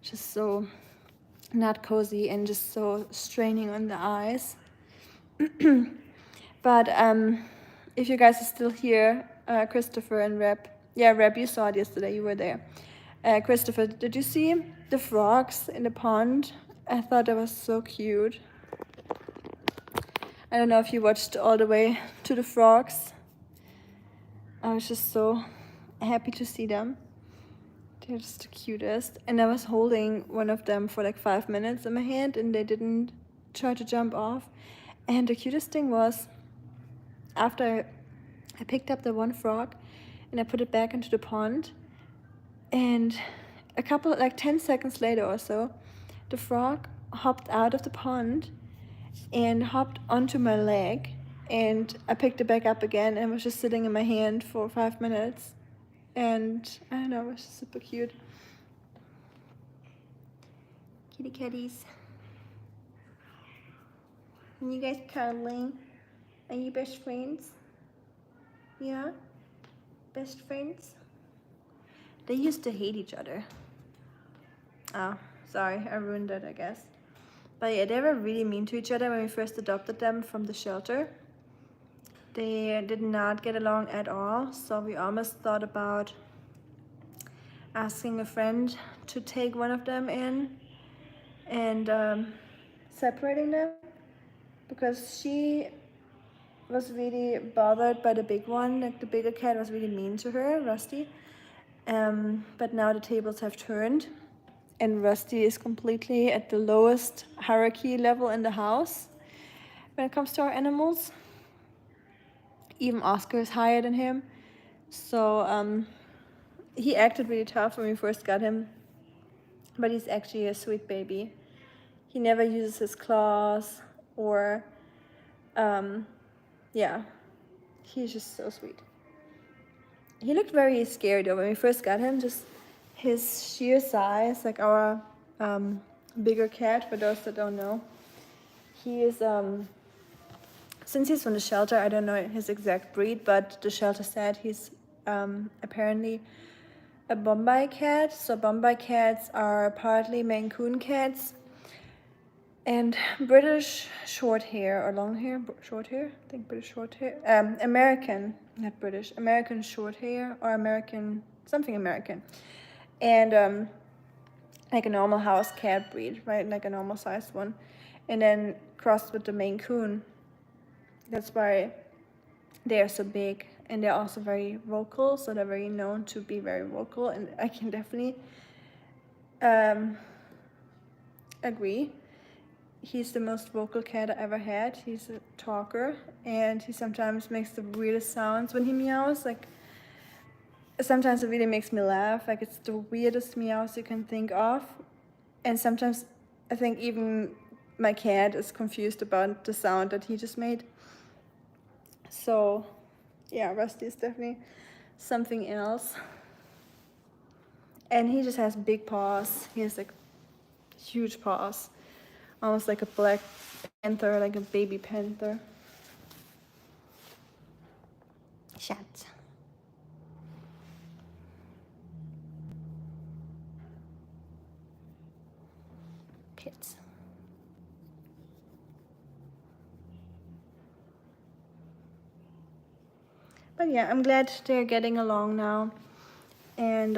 Just so not cozy and just so straining on the eyes. But if you guys are still here, Christopher and Reb, yeah, Reb, you saw it yesterday, you were there. Christopher, did you see the frogs in the pond? I thought that was so cute. I don't know if you watched all the way to the frogs. I was just so happy to see them. They're just the cutest. And I was holding one of them for like 5 minutes in my hand and they didn't try to jump off. And the cutest thing was, after I picked up the one frog and I put it back into the pond, and a couple, like 10 seconds later or so, the frog hopped out of the pond and hopped onto my leg, and I picked it back up again and it was just sitting in my hand for 5 minutes. And I don't know, it was just super cute. Kitty catties. And you guys cuddling? Are you best friends? Yeah? Best friends? They used to hate each other. Oh, sorry, I ruined it, I guess. But yeah, they were really mean to each other when we first adopted them from the shelter. They did not get along at all, so we almost thought about asking a friend to take one of them in and separating them, because she was really bothered by the big one. Like the bigger cat was really mean to her, Rusty. But now the tables have turned and Rusty is completely at the lowest hierarchy level in the house when it comes to our animals. Even Oscar is higher than him. So he acted really tough when we first got him, but he's actually a sweet baby. He never uses his claws or, yeah, he's just so sweet. He looked very scary though when we first got him, just his sheer size, like our bigger cat, for those that don't know. He is, since he's from the shelter, I don't know his exact breed, but the shelter said he's apparently a Bombay cat. So Bombay cats are partly Maine Coon cats and British short hair or long hair, short hair, I think British short hair, American, not British, American short hair or American, something American. And like a normal house cat breed, right? Like a normal sized one. And then crossed with the Maine Coon. That's why they are so big, and they're also very vocal, so they're very known to be very vocal, and I can definitely agree. He's the most vocal cat I ever had. He's a talker, and he sometimes makes the weirdest sounds when he meows. Like, sometimes it really makes me laugh. Like, it's the weirdest meows you can think of. And sometimes I think even my cat is confused about the sound that he just made. So, yeah, Rusty is definitely something else. And he just has big paws. He has like huge paws. Almost like a black panther, like a baby panther. Chat. Pits. But yeah, I'm glad they're getting along now. And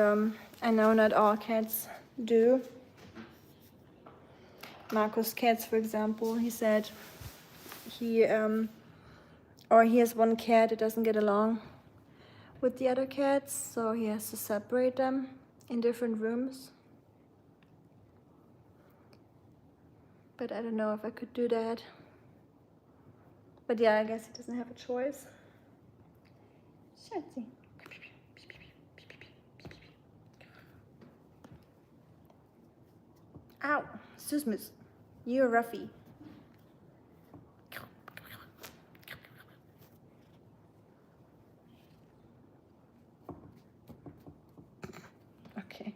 I know not all cats do. Marco's cats, for example, he said he has one cat that doesn't get along with the other cats, so he has to separate them in different rooms. But I don't know if I could do that. But yeah, I guess he doesn't have a choice. Schatzi. Ow, Susmus, you're roughy. Okay.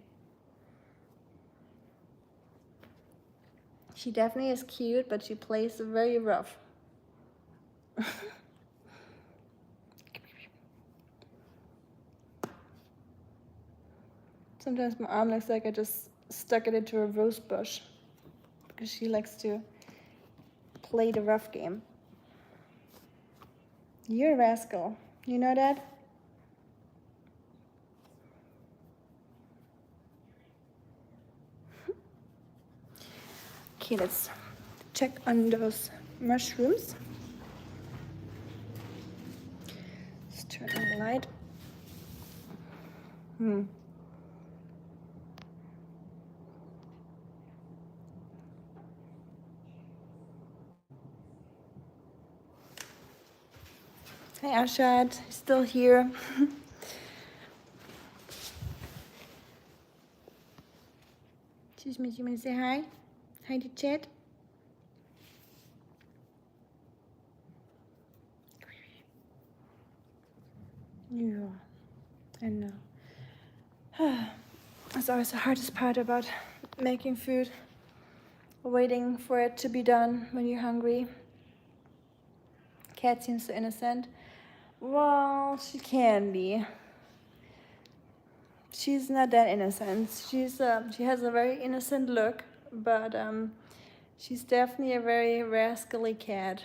She definitely is cute, but she plays very rough. Sometimes my arm looks like I just stuck it into a rose bush because she likes to play the rough game. You're a rascal. You know that? Okay, let's check on those mushrooms. Let's turn on the light. Hi Ashad, still here. Excuse me, do you want to say hi? Hi to chat. Yeah, I know. That's always the hardest part about making food. Waiting for it to be done when you're hungry. Cat seems so innocent. Well, she can be. She's not that innocent. She has a very innocent look, but she's definitely a very rascally cat.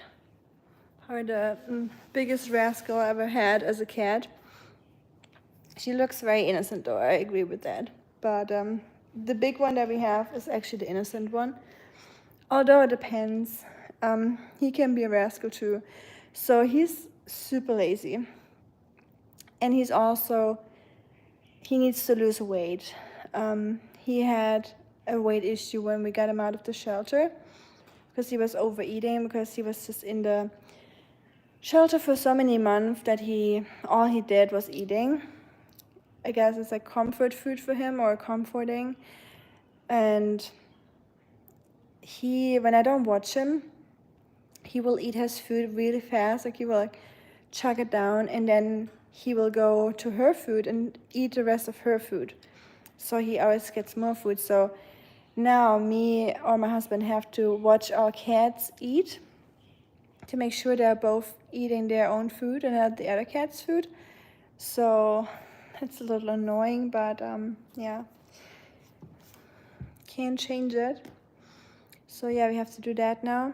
Probably the biggest rascal I ever had as a cat. She looks very innocent though, I agree with that. But the big one that we have is actually the innocent one. Although it depends. He can be a rascal too. So he's super lazy. And he needs to lose weight. He had a weight issue when we got him out of the shelter because he was overeating, because he was just in the shelter for so many months that all he did was eating. I guess it's like comfort food for him, or comforting. And when I don't watch him, he will eat his food really fast. Like, he will like chug it down, and then he will go to her food and eat the rest of her food. So he always gets more food. So now me or my husband have to watch our cats eat to make sure they're both eating their own food and not the other cat's food. So it's a little annoying, but yeah, can't change it. So yeah, we have to do that now.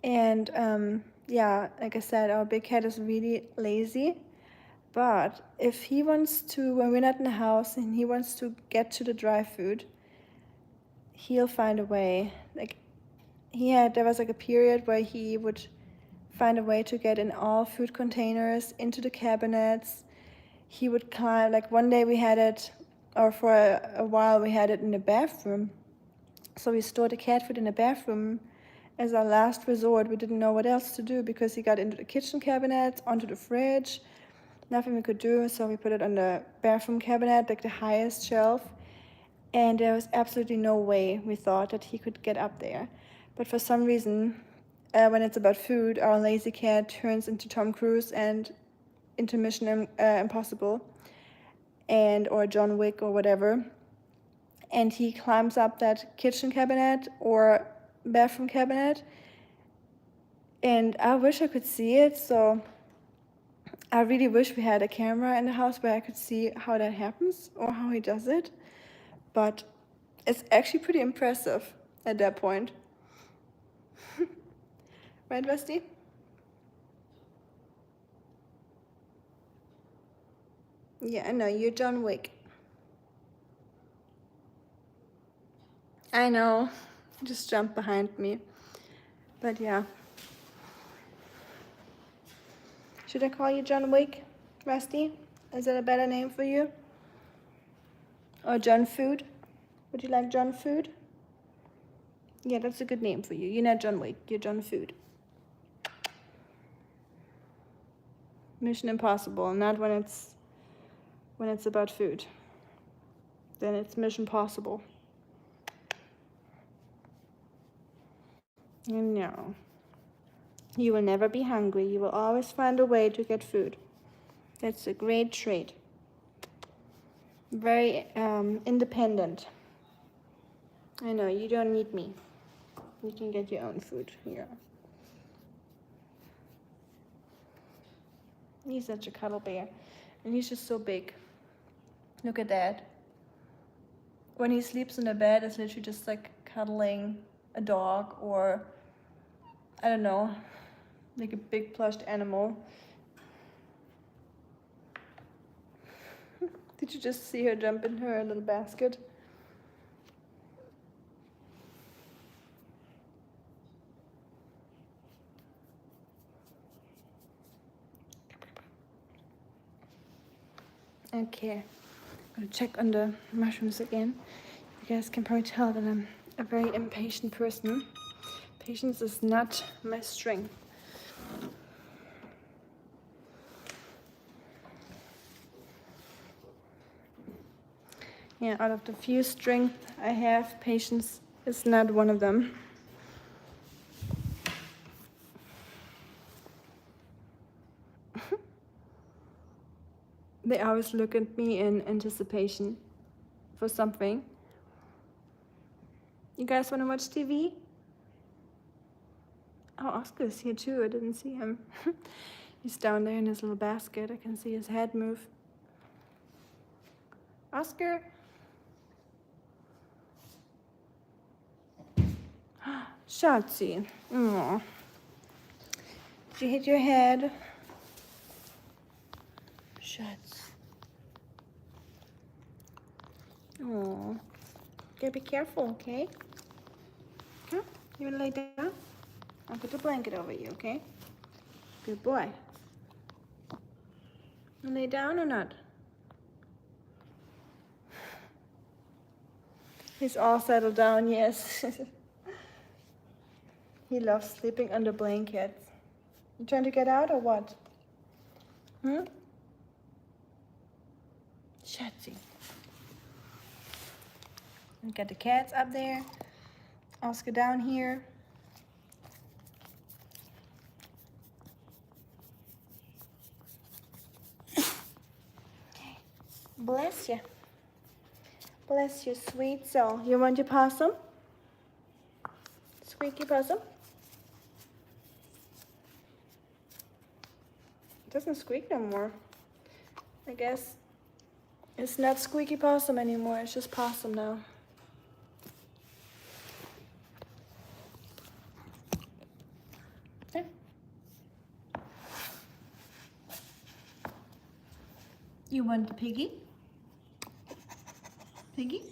And yeah, like I said, our big cat is really lazy. But if he wants to, when we're not in the house and he wants to get to the dry food, he'll find a way. Like there was like a period where he would find a way to get in all food containers, into the cabinets. He would climb, like one day we had it, or for a while we had it in the bathroom. So we stored the cat food in the bathroom as our last resort. We didn't know what else to do because he got into the kitchen cabinet, onto the fridge. Nothing we could do, so we put it on the bathroom cabinet, like the highest shelf. And there was absolutely no way, we thought, that he could get up there. But for some reason, when it's about food, our lazy cat turns into Tom Cruise and into Mission Impossible or John Wick or whatever. And he climbs up that kitchen cabinet or bathroom cabinet. And I wish I could see it, so I really wish we had a camera in the house where I could see how that happens or how he does it. But it's actually pretty impressive at that point. Right, Rusty? Yeah, I know, you're John Wick. I know, just jump behind me. But yeah. Should I call you John Wick, Rusty? Is that a better name for you? Or John Food? Would you like John Food? Yeah, that's a good name for you. You're not John Wick, you're John Food. Mission Impossible, not when it's about food. Then it's Mission Possible. No. You will never be hungry. You will always find a way to get food. That's a great trait. Very independent. I know, you don't need me. You can get your own food. Yeah. He's such a cuddle bear. And he's just so big. Look at that. When he sleeps in the bed, it's literally just like cuddling a dog or, I don't know, like a big plushed animal. Did you just see her jump in her little basket? Okay, I'm gonna check on the mushrooms again. You guys can probably tell that I'm a very impatient person. Patience is not my strength. Yeah, out of the few strengths I have, patience is not one of them. They always look at me in anticipation for something. You guys want to watch TV? Oh, Oscar's here too. I didn't see him. He's down there in his little basket. I can see his head move. Oscar? Schatzi. Aww. Did you hit your head? Schatz. Oh, gotta be careful, okay? Come, you wanna lay down? I'll put the blanket over you, okay? Good boy. You lay down or not? He's all settled down, yes. He loves sleeping under blankets. You trying to get out or what? Schatzi. We got the cats up there. Oscar down here. Bless you. Bless you, sweet soul. You want your possum? Squeaky possum? doesn't squeak no more. I guess it's not squeaky possum anymore, it's just possum now. Yeah. You want the piggy? Piggy?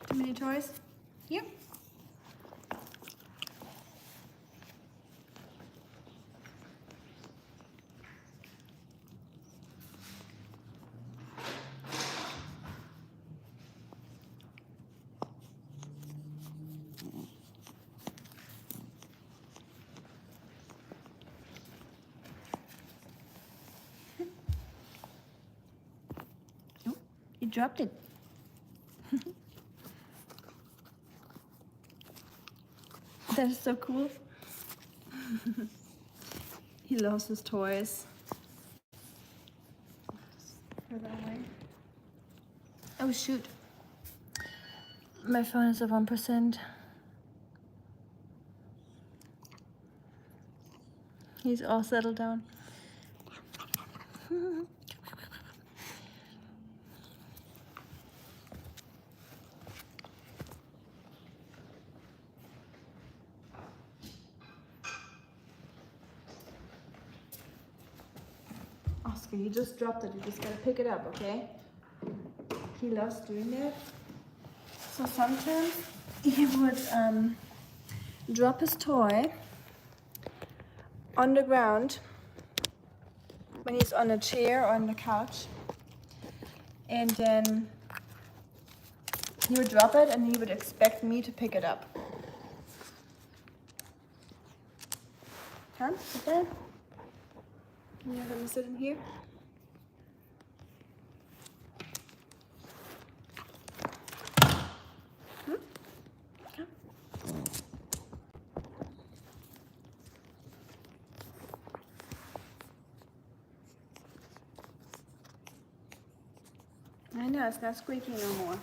Too many toys? Here. Oh, you dropped it. That is so cool. He loves his toys. Oh shoot. My phone is at 1%. He's all settled down. Oscar, you just dropped it. You just gotta pick it up, okay? He loves doing that. So sometimes he would drop his toy on the ground when he's on a chair or on the couch, and then he would drop it and he would expect me to pick it up. Come, sit down. Yeah, let me sit in here. Come. I know, it's not squeaky no more.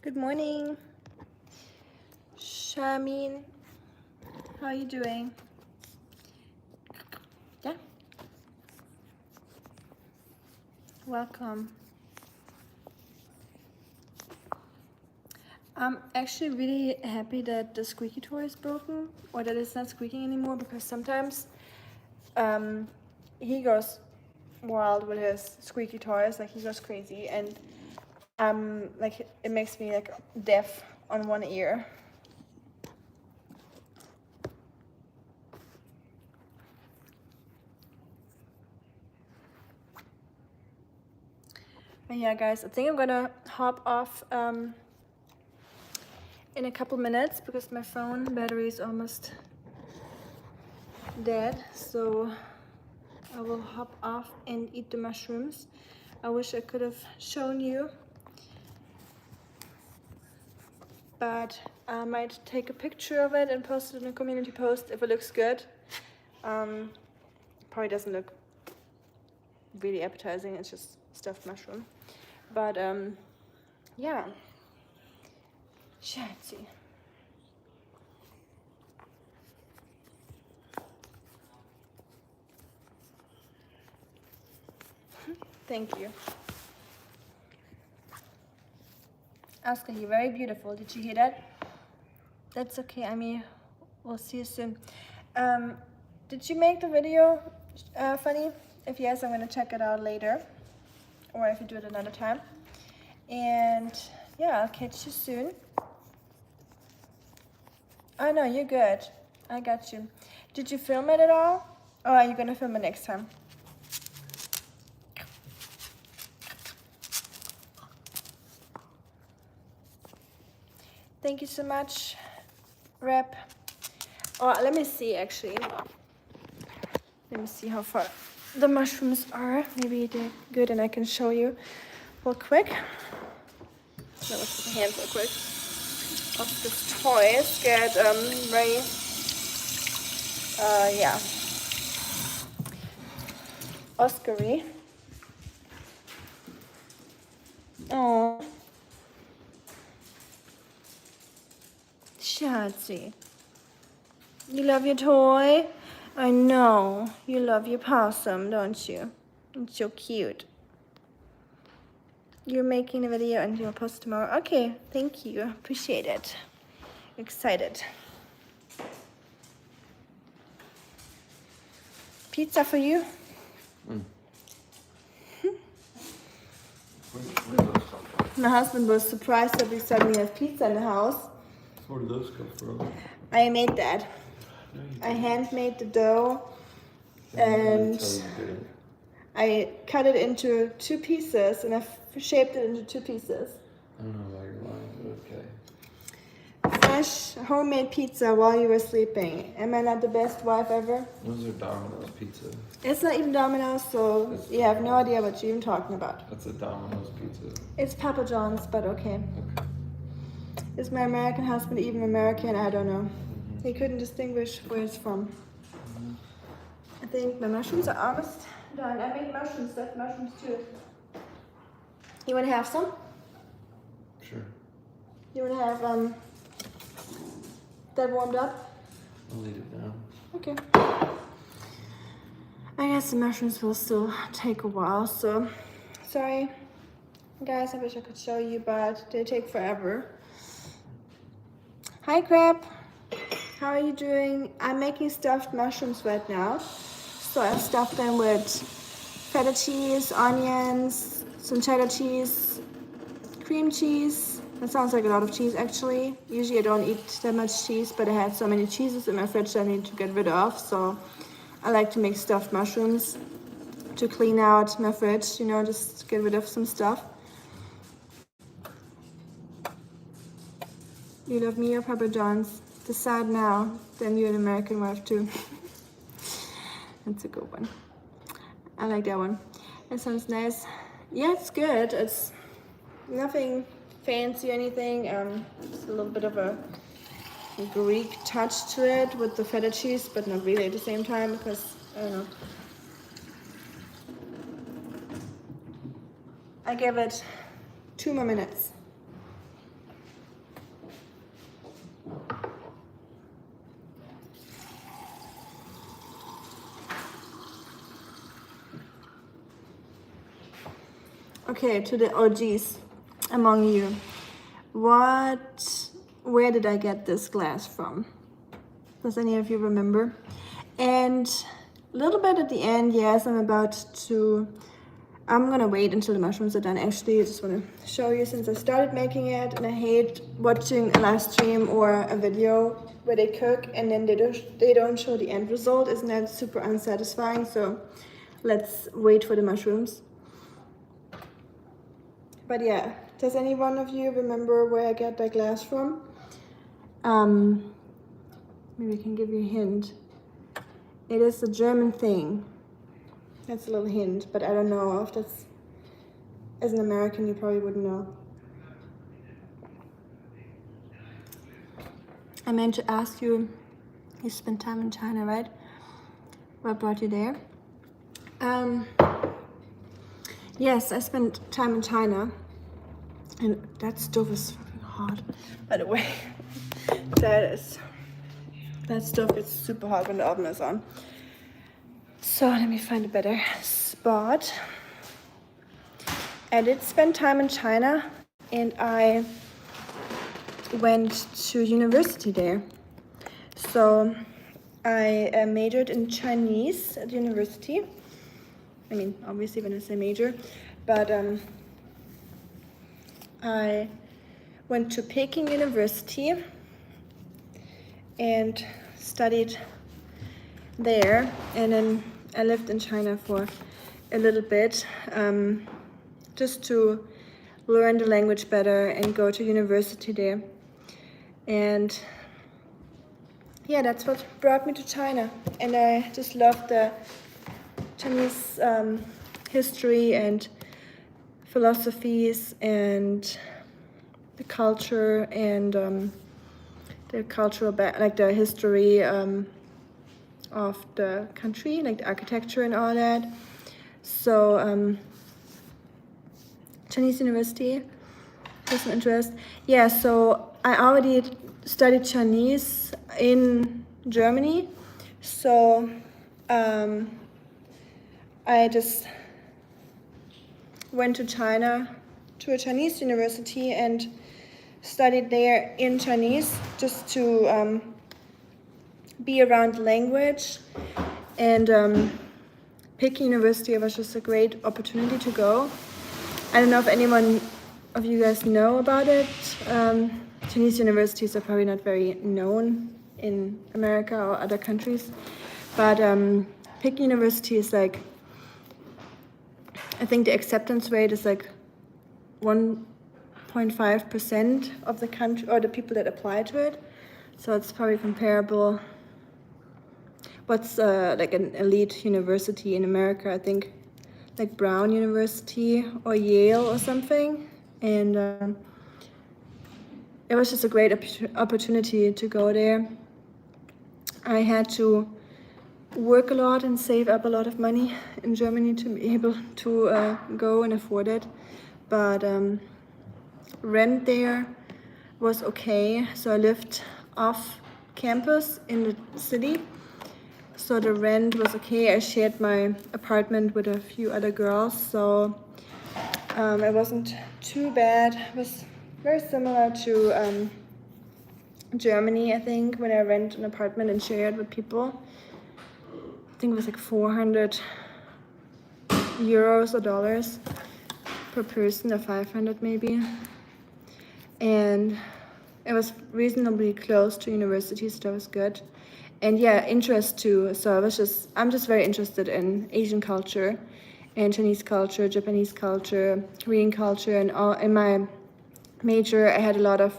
Good morning, Shamin. How are you doing? Yeah. Welcome. I'm actually really happy that the squeaky toy is broken, or that it's not squeaking anymore, because sometimes he goes wild with his squeaky toys, like he goes crazy, and like it makes me like deaf on one ear. But yeah, guys, I think I'm gonna hop off in a couple minutes because my phone battery is almost dead. So I will hop off and eat the mushrooms. I wish I could have shown you, but I might take a picture of it and post it in a community post if it looks good. Probably doesn't look really appetizing, it's just stuffed mushroom. But yeah, Schatzi. Thank you. Oscar, you're very beautiful. Did you hear that? That's okay, I mean, we'll see you soon. Did you make the video funny? If yes, I'm gonna check it out later, or if you do it another time. And yeah, I'll catch you soon. Oh no, you're good. I got you. Did you film it at all? Or are you gonna film it next time? Thank you so much, Rep. Oh, let me see actually. Let me see how far the mushrooms are. Maybe they're good and I can show you real quick. Let me put the hands real quick. of these toys get very, yeah, Oscary. Oh, Schatzi. You love your toy? I know. You love your possum, don't you? It's so cute. You're making a video and you'll post tomorrow? Okay, thank you. Appreciate it. Excited. Pizza for you? Where do those come from? My husband was surprised that we suddenly have pizza in the house. Where do those come from? I made that. No, you I handmade the dough and didn't. You didn't. I cut it into 2 pieces and I shaped it into 2 pieces. I don't know why you're lying, but okay. Fresh homemade pizza while you were sleeping. Am I not the best wife ever? Those are Domino's pizza. It's not even Domino's, so you have no idea what you're even talking about. That's a Domino's pizza. It's Papa John's, but okay. Okay. Is my American husband even American? I don't know. He couldn't distinguish where it's from. I think my mushrooms are almost done. I made mushroom stuffed mushrooms too. You want to have some? Sure. You want to have that warmed up? I'll leave it now. Okay. I guess the mushrooms will still take a while, so sorry. Guys, I wish I could show you, but they take forever. Hi, Crab. How are you doing? I'm making stuffed mushrooms right now. So I stuffed them with feta cheese, onions, some cheddar cheese, cream cheese. That sounds like a lot of cheese, actually. Usually I don't eat that much cheese, but I had so many cheeses in my fridge that I need to get rid of. So I like to make stuffed mushrooms to clean out my fridge, you know, just get rid of some stuff. You love me or Papa John's? Decide now, then you're an American wife too. That's a good one. I like that one. That sounds nice. Yeah, it's good. It's nothing fancy or anything. Just a little bit of a Greek touch to it with the feta cheese, but not really at the same time because, I don't know. I give it 2 more minutes. Okay, to the OGs among you. Where did I get this glass from? Does any of you remember? And a little bit at the end, yes, I'm gonna wait until the mushrooms are done. Actually, I just wanna show you since I started making it, and I hate watching a live stream or a video where they cook and then they don't show the end result. Isn't that super unsatisfying? So let's wait for the mushrooms. But yeah, does any one of you remember where I get that glass from? Maybe I can give you a hint. It is a German thing. That's a little hint, but I don't know if that's, as an American, you probably wouldn't know. I meant to ask you, you spent time in China, right? What brought you there? Yes, I spent time in China, and that stove is fucking hot, by the way. That stove is super hot when the oven is on. So let me find a better spot. I did spend time in China, and I went to university there. So I majored in Chinese at university. I mean, obviously when I say major, but I went to Peking University and studied there, and then I lived in China for a little bit, just to learn the language better and go to university there. And yeah, that's what brought me to China, and I just loved the Chinese history and philosophies and the culture and the cultural like the history of the country, like the architecture and all that. So Chinese university, personal interest. Yeah, so I already studied Chinese in Germany, so I just went to China to a Chinese university and studied there in Chinese just to be around language. And Peking University was just a great opportunity to go. I don't know if anyone of you guys know about it. Chinese universities are probably not very known in America or other countries, but Peking University is like, I think the acceptance rate is like 1.5% of the country or the people that apply to it. So it's probably comparable. What's like an elite university in America? I think like Brown University or Yale or something. And it was just a great opportunity to go there. I had to work a lot and save up a lot of money in Germany to be able to go and afford it. But rent there was okay. So I lived off campus in the city. So the rent was okay. I shared my apartment with a few other girls. So it wasn't too bad. It was very similar to Germany, I think, when I rent an apartment and share it with people. I think it was like 400 euros or dollars per person, or 500 maybe. And it was reasonably close to university, so that was good. And yeah, interest too. So I'm just very interested in Asian culture and Chinese culture, Japanese culture, Korean culture, and all. In my major, I had a lot of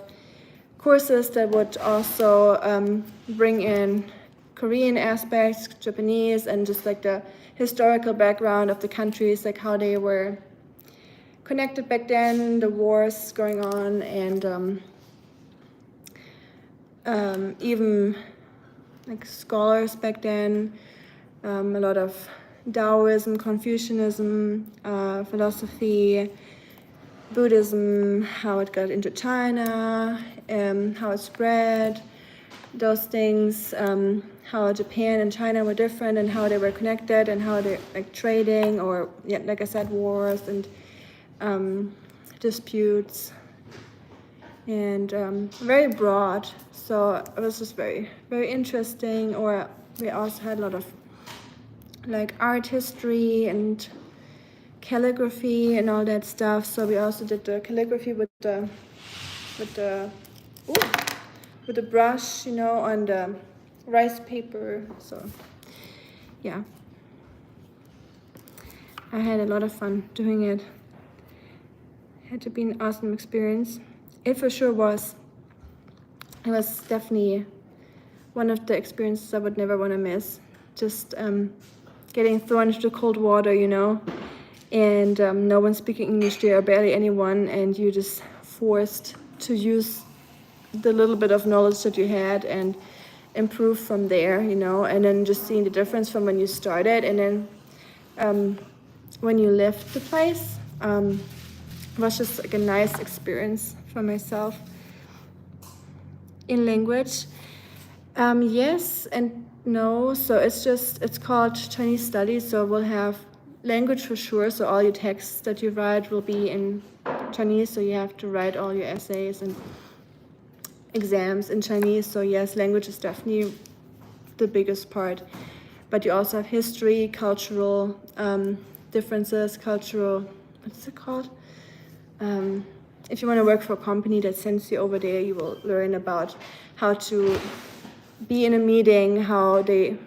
courses that would also bring in Korean aspects, Japanese, and just like the historical background of the countries, like how they were connected back then, the wars going on, and even like scholars back then, a lot of Taoism, Confucianism, philosophy, Buddhism, how it got into China, how it spread, those things, how Japan and China were different and how they were connected and how they like trading or, yeah, like I said, wars and disputes, and very broad. So it was just very, very interesting. Or we also had a lot of like art history and calligraphy and all that stuff. So we also did the calligraphy with the brush, on the rice paper. So yeah, I had a lot of fun doing it. Had to be an awesome experience. It for sure was. It was definitely one of the experiences I would never want to miss. Just getting thrown into the cold water, and no one speaking English there, or barely anyone, and you just forced to use the little bit of knowledge that you had and improve from there, and then just seeing the difference from when you started and then when you left the place. Was just like a nice experience for myself. In language, yes and no. So it's called Chinese studies, so we'll have language for sure. So all your texts that you write will be in Chinese, so you have to write all your essays and exams in Chinese. So yes, language is definitely the biggest part, but you also have history, cultural differences, what's it called? If you want to work for a company that sends you over there, you will learn about how to be in a meeting, how the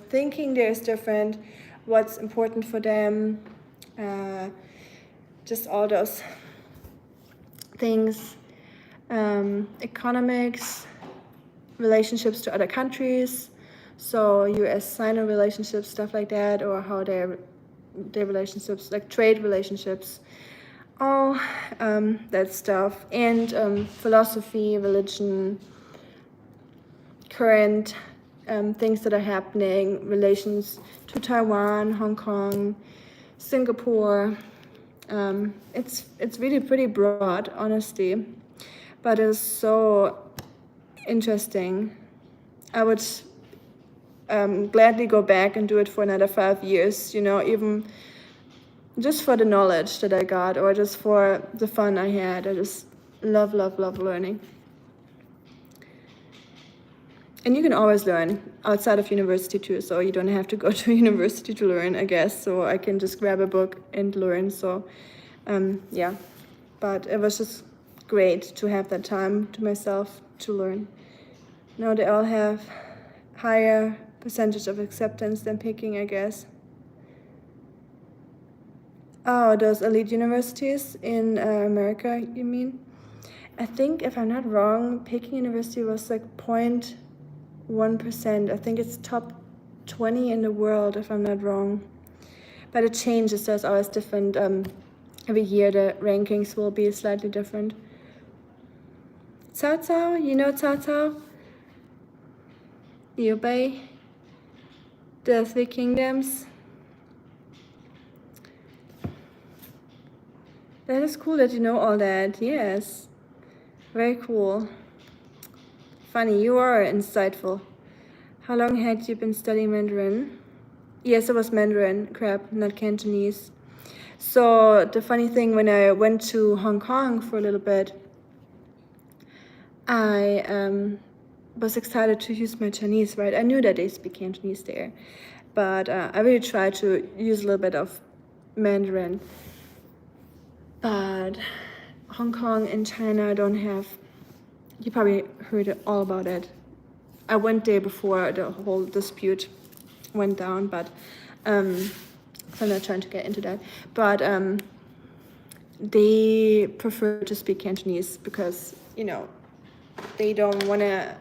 thinking there is different, what's important for them, just all those things. Economics, relationships to other countries, so US-Sino relationships, stuff like that, or how their relationships, like trade relationships, all that stuff, and philosophy, religion, current things that are happening, relations to Taiwan, Hong Kong, Singapore. It's really pretty broad, honestly, but it's so interesting. I would gladly go back and do it for another 5 years, you know, even just for the knowledge that I got or just for the fun I had. I just love learning. And you can always learn outside of university too, so you don't have to go to university to learn, I guess. So I can just grab a book and learn. So yeah, but it was just great to have that time to myself to learn. Now they all have higher percentage of acceptance than Peking, I guess. Oh, those elite universities in America, you mean? I think, if I'm not wrong, Peking University was like 0.1%. I think it's top 20 in the world, if I'm not wrong. But it changes, there's always different, every year the rankings will be slightly different. Cao Cao, you know Cao Cao? Liu Bei, the Three Kingdoms. That is cool that you know all that, yes. Very cool. Funny, you are insightful. How long had you been studying Mandarin? Yes, it was Mandarin, crap, not Cantonese. So the funny thing, when I went to Hong Kong for a little bit, I was excited to use my Chinese, right? I knew that they speak Cantonese there, but I really tried to use a little bit of Mandarin. But Hong Kong and China don't have, you probably heard all about it. I went there before the whole dispute went down, but so I'm not trying to get into that. But they prefer to speak Cantonese because, you know, they don't want to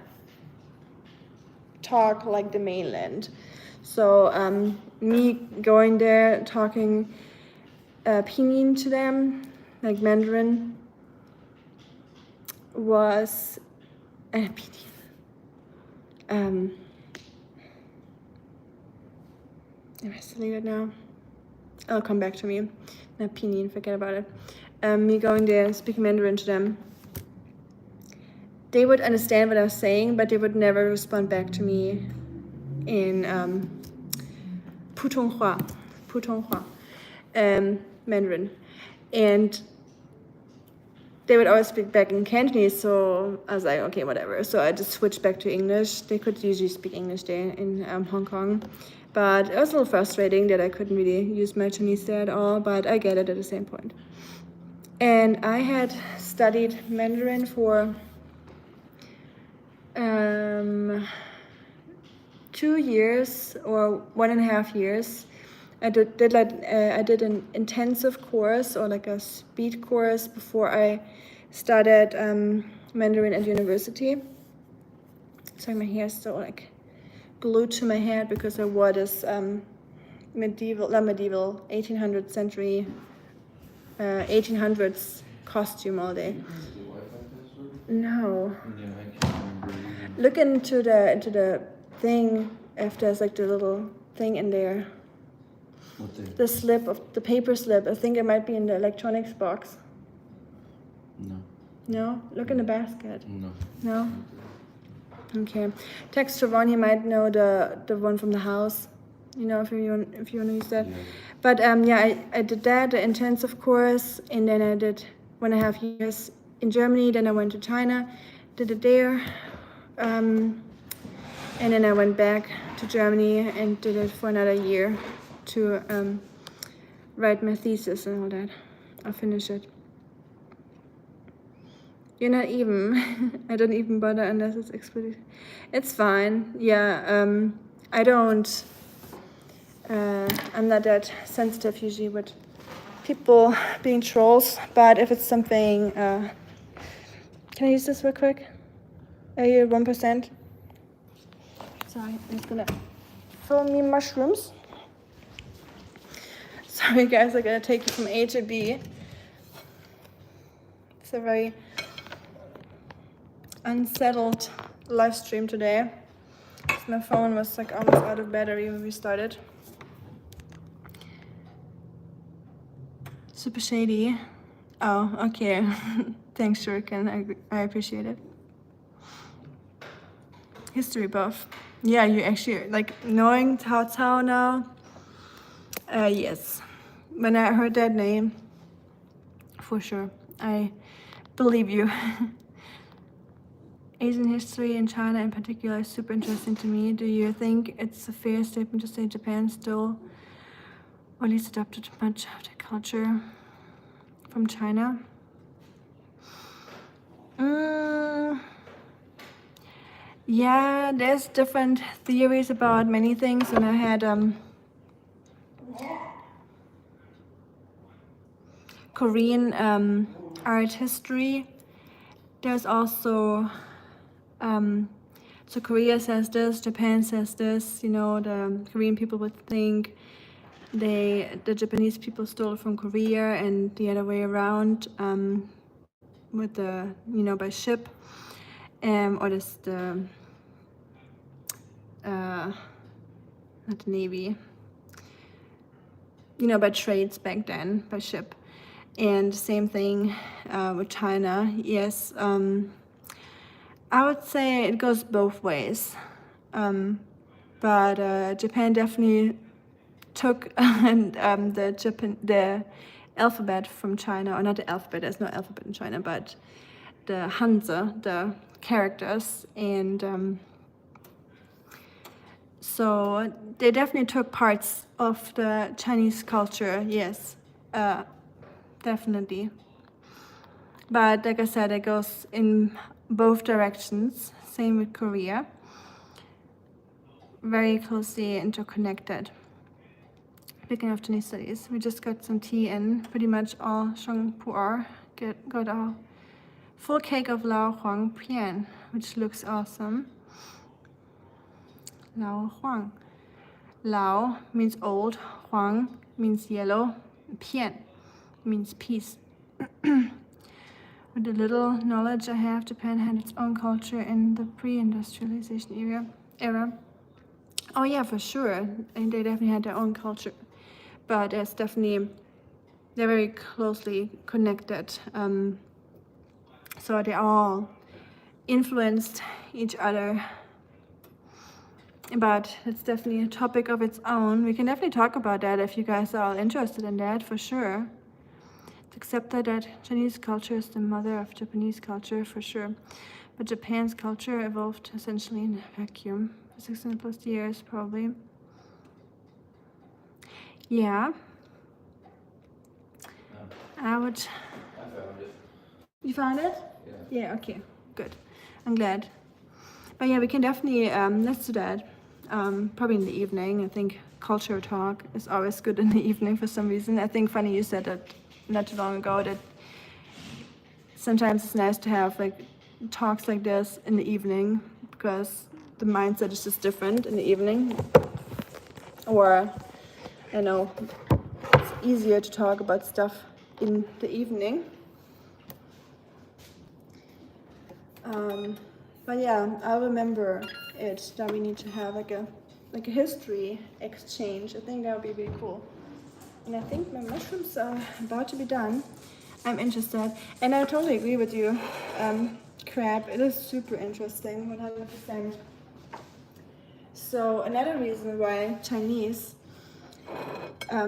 talk like the mainland. So me going there talking pinyin to them, like Mandarin, was pinyin. Am I silly right now? It'll come back to me. Not pinyin, forget about it. Me going there and speaking Mandarin to them. They would understand what I was saying, but they would never respond back to me in Putonghua, Mandarin. And they would always speak back in Cantonese, so I was like, okay, whatever. So I just switched back to English. They could usually speak English there in Hong Kong. But it was a little frustrating that I couldn't really use my Chinese there at all, but I get it at the same point. And I had studied Mandarin for 2 years or 1.5 years. I did an intensive course or like a speed course before I started Mandarin at university. Sorry, my hair is still like glued to my head because I wore this 1800th century, 1800s costume all day. No. Yeah, I can't remember either. Look into the thing if there's like the little thing in there. What thing? The slip of the paper slip. I think it might be in the electronics box. No. No? Look in the basket. No. No? Okay. Text Siobhan, he might know the one from the house. You know, if you want to use that. Yeah. But yeah, I did that, the intensive course, and then I did 1.5 years in Germany. Then I went to China, did it there, and then I went back to Germany and did it for another year to write my thesis and all that. I'll finish it. You're not even. I don't even bother unless it's explicit. It's fine. Yeah. I don't. I'm not that sensitive usually with people being trolls. But if it's something, can I use this real quick? Are you 1%? Sorry, I'm just gonna fill me mushrooms. Sorry guys, I gotta take you from A to B. It's a very unsettled live stream today. My phone was like almost out of battery when we started. Super shady. Oh, okay. Thanks, Shuriken. I appreciate it. History buff. Yeah, you actually like knowing Cao Cao now. Yes. When I heard that name, for sure, I believe you. Asian history in China in particular is super interesting to me. Do you think it's a fair statement to say Japan still, or at least adopted much of the culture from China? Yeah, there's different theories about many things, and I had Korean art history. There's also so Korea says this, Japan says this. You know, the Korean people would think the Japanese people stole from Korea, and the other way around, with the by ship, or this the not the Navy. By trades back then, by ship. And same thing with China. Yes, I would say it goes both ways. But Japan definitely took the alphabet from China, or not the alphabet, there's no alphabet in China, but the Hanzi, the characters, and so they definitely took parts of the Chinese culture, yes, definitely. But like I said, it goes in both directions. Same with Korea. Very closely interconnected. Speaking of Chinese studies, we just got some tea in. Pretty much all Shangpu'er got a full cake of Lao Huang Pian, which looks awesome. Lao Huang. Lao means old, Huang means yellow, Pian means peace. With the little knowledge I have, Japan had its own culture in the pre-industrialization era. Oh yeah, for sure. And they definitely had their own culture. But they're very closely connected. So they all influenced each other. But it's definitely a topic of its own. We can definitely talk about that if you guys are all interested in that, for sure. It's accepted that Chinese culture is the mother of Japanese culture, for sure. But Japan's culture evolved essentially in a vacuum for 600 plus years, probably. Yeah. I found it. You found it? Yeah, okay, good. I'm glad. But yeah, we can definitely, let's do that. Probably in the evening. I think culture talk is always good in the evening for some reason. I think funny you said that not too long ago, that sometimes it's nice to have like talks like this in the evening, because the mindset is just different in the evening. Or, it's easier to talk about stuff in the evening. But yeah, I remember it that we need to have like a history exchange. I think that would be really cool. And I think my mushrooms are about to be done. I'm interested, and I totally agree with you. Crab, it is super interesting, 100%. So another reason why Chinese.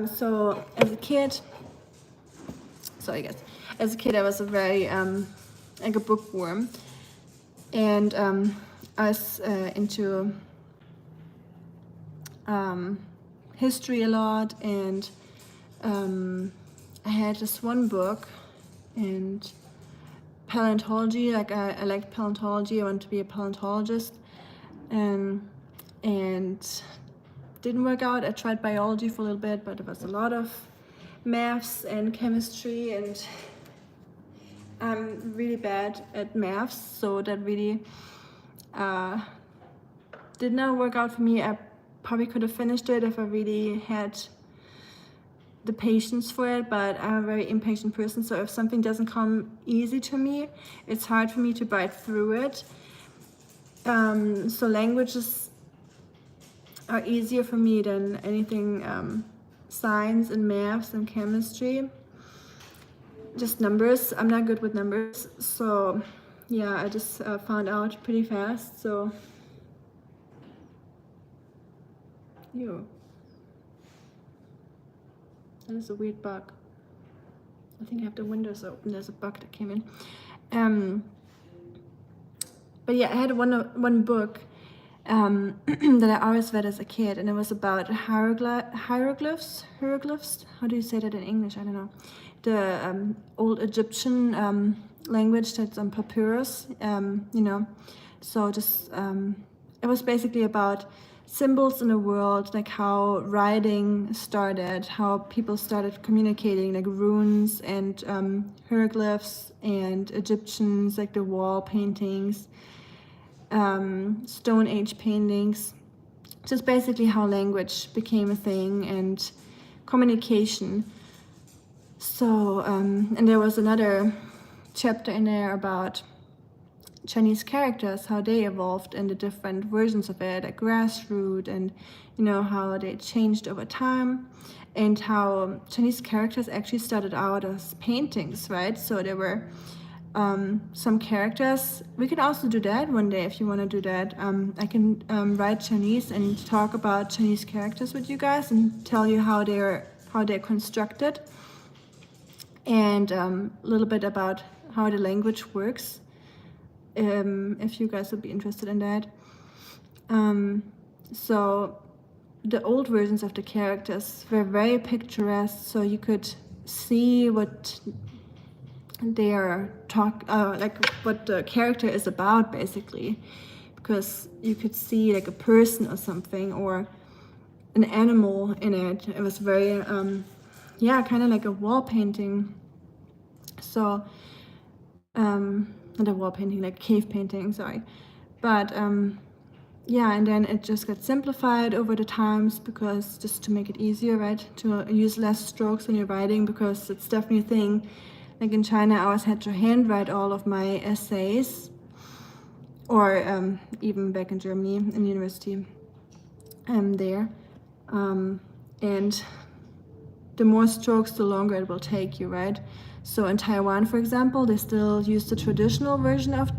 So as a kid, I was a very like a bookworm, and I was into history a lot, and I had this one book, and paleontology, like I liked paleontology. I wanted to be a paleontologist, and didn't work out. I tried biology for a little bit, but it was a lot of maths and chemistry, and I'm really bad at maths, so that really did not work out for me. I probably could have finished it if I really had the patience for it, but I'm a very impatient person, so if something doesn't come easy to me, it's hard for me to bite through it. So languages are easier for me than anything science and maths and chemistry. Just numbers. I'm not good with numbers, so yeah, I just found out pretty fast. So ew, that is a weird bug. I think I have the windows open. There's a bug that came in. But yeah, I had one book that I always read as a kid, and it was about hieroglyphs. Hieroglyphs. How do you say that in English? I don't know. The old Egyptian language that's on papyrus. You know, so just it was basically about symbols in the world, like how writing started, how people started communicating, like runes and hieroglyphs and Egyptians, like the wall paintings. Stone Age paintings, just basically how language became a thing and communication. So, and there was another chapter in there about Chinese characters, how they evolved and the different versions of it, like grassroots, and you know how they changed over time, and how Chinese characters actually started out as paintings, right? So there were some characters. We can also do that one day if you want to do that. I can write Chinese and talk about Chinese characters with you guys and tell you how they're constructed, and a little bit about how the language works, if you guys would be interested in that. So the old versions of the characters were very picturesque, so you could see what their like what the character is about, basically, because you could see like a person or something or an animal in it. It was very yeah, kind of like a wall painting. So not a wall painting, like cave painting, sorry. But yeah, and then it just got simplified over the times, because just to make it easier, right, to use less strokes when you're writing, because it's definitely a thing. Like in China, I always had to handwrite all of my essays, or even back in Germany in university there. And the more strokes, the longer it will take you, right? So in Taiwan, for example, they still use the traditional version of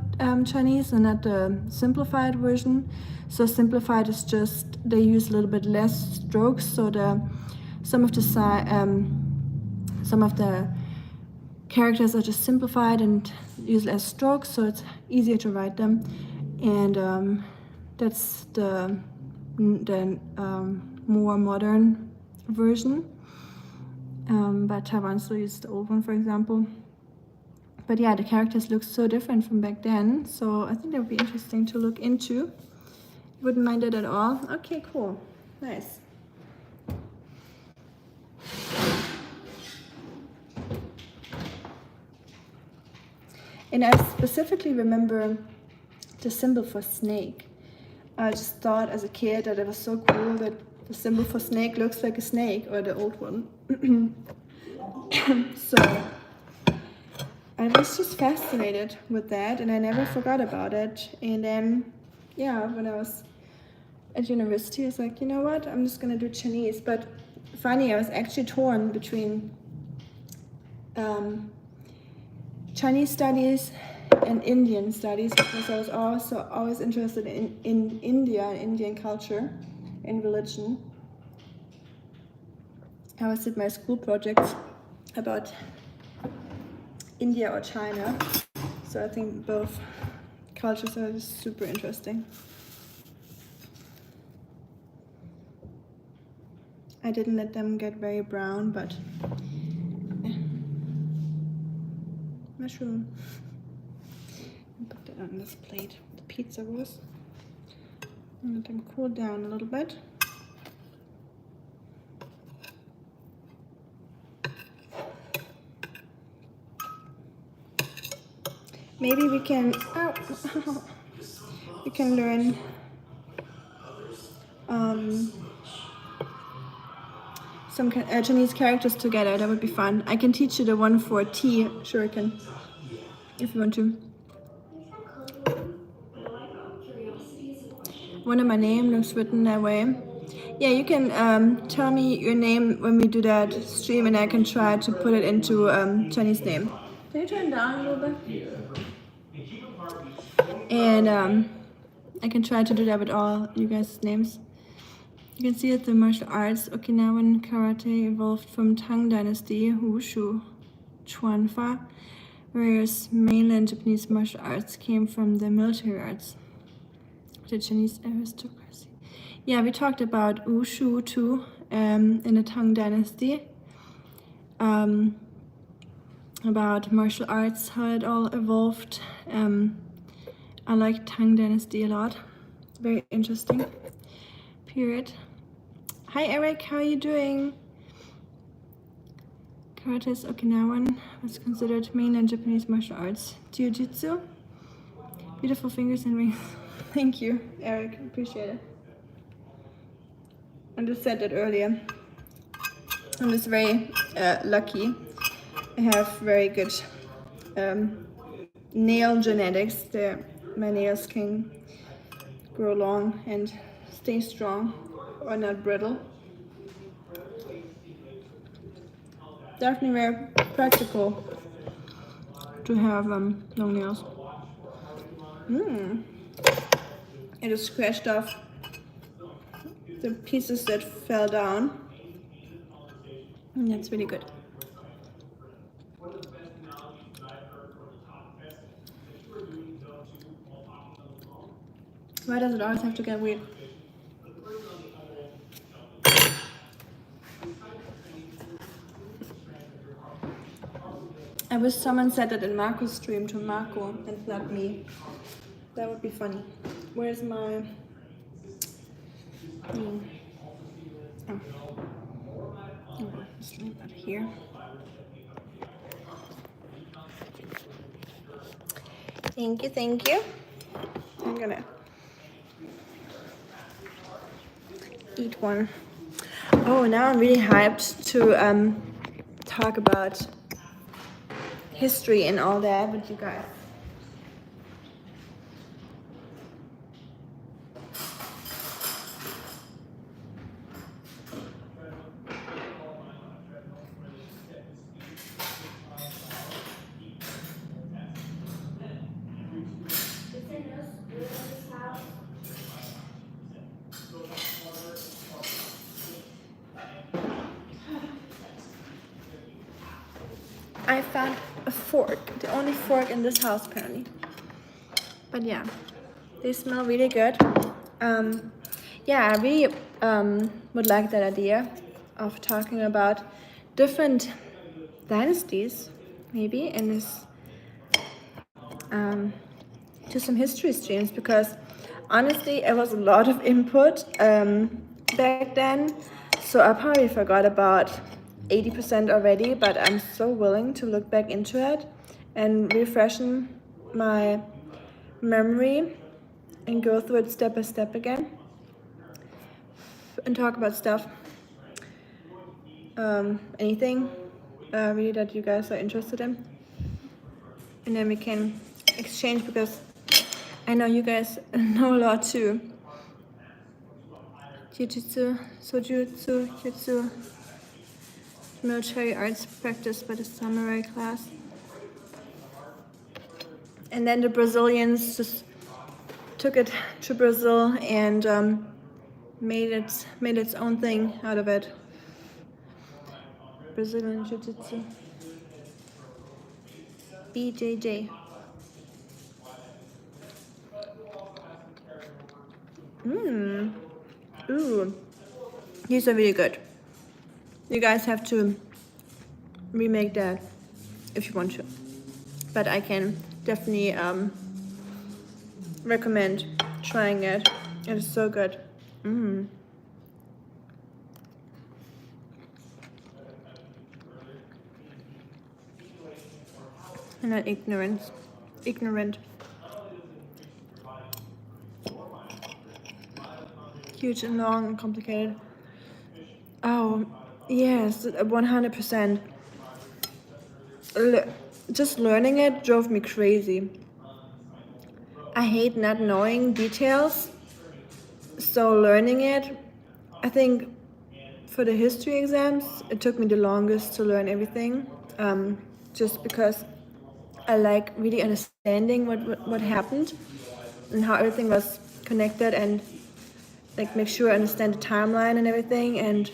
Chinese and not the simplified version. So simplified is just, they use a little bit less strokes, so some of the characters are just simplified and use less strokes, so it's easier to write them. And that's the more modern version. But Taiwan still uses the old one, for example. But yeah, the characters look so different from back then, so I think that would be interesting to look into. You wouldn't mind it at all? Okay, cool. Nice. And I specifically remember the symbol for snake. I just thought as a kid that it was so cool that the symbol for snake looks like a snake, or the old one. So I was just fascinated with that, and I never forgot about it. And then, yeah, when I was at university, I was like, you know what, I'm just gonna do Chinese. But funny, I was actually torn between Chinese studies and Indian studies, because I was also always interested in India, Indian culture and religion. I always did my school projects about India or China, so I think both cultures are just super interesting. I didn't let them get very brown, but mushroom. Put that on this plate. The pizza was. And let them cool down a little bit. Maybe we can. We can learn. Some Chinese characters together. That would be fun. I can teach you the one for tea shuriken if you want to. One of my name looks written that way. Yeah, you can tell me your name when we do that stream, and I can try to put it into Chinese name. Can you turn it down a little bit? And I can try to do that with all you guys' names. You can see that the martial arts Okinawan karate evolved from Tang Dynasty, Wushu, Chuanfa, whereas mainland Japanese martial arts came from the military arts, the Chinese aristocracy. Yeah, we talked about Wushu too in the Tang Dynasty, about martial arts, how it all evolved. I like Tang Dynasty a lot. Very interesting period. Hi Eric, how are you doing? Karate is Okinawan, was considered mainland Japanese martial arts. Jiu-jitsu? Beautiful fingers and rings. Thank you, Eric, appreciate it. I just said that earlier. I'm just very lucky. I have very good nail genetics. My nails can grow long and stay strong or not brittle. Definitely very practical to have long nails. It just scratched off the pieces that fell down. And that's really good. Why does it always have to get weird? I wish someone said that in Marco's stream to Marco and not me. That would be funny. Where's my... Oh, let's leave that here. Thank you, thank you. I'm gonna eat one. Oh, now I'm really hyped to talk about history and all that with you guys. I found a fork, the only fork in this house apparently. But yeah, they smell really good. Yeah, I really would like that idea of talking about different dynasties, maybe, in this to some history streams, because honestly, it was a lot of input back then, so I probably forgot about 80% already, but I'm so willing to look back into it and refreshen my memory and go through it step by step again and talk about stuff, anything really that you guys are interested in, and then we can exchange, because I know you guys know a lot too. Jiu-jitsu, sojutsu, jutsu, military arts practiced by the samurai class. And then the Brazilians just took it to Brazil and made its own thing out of it. Brazilian Jiu-Jitsu. BJJ. Ooh. These are really good. You guys have to remake that if you want to. But I can definitely recommend trying it. It is so good. I'm not ignorant. Huge and long and complicated. Oh, yes, 100%. Just learning it drove me crazy. I hate not knowing details. So learning it, I think for the history exams, it took me the longest to learn everything, just because I like really understanding what happened and how everything was connected, and like make sure I understand the timeline and everything and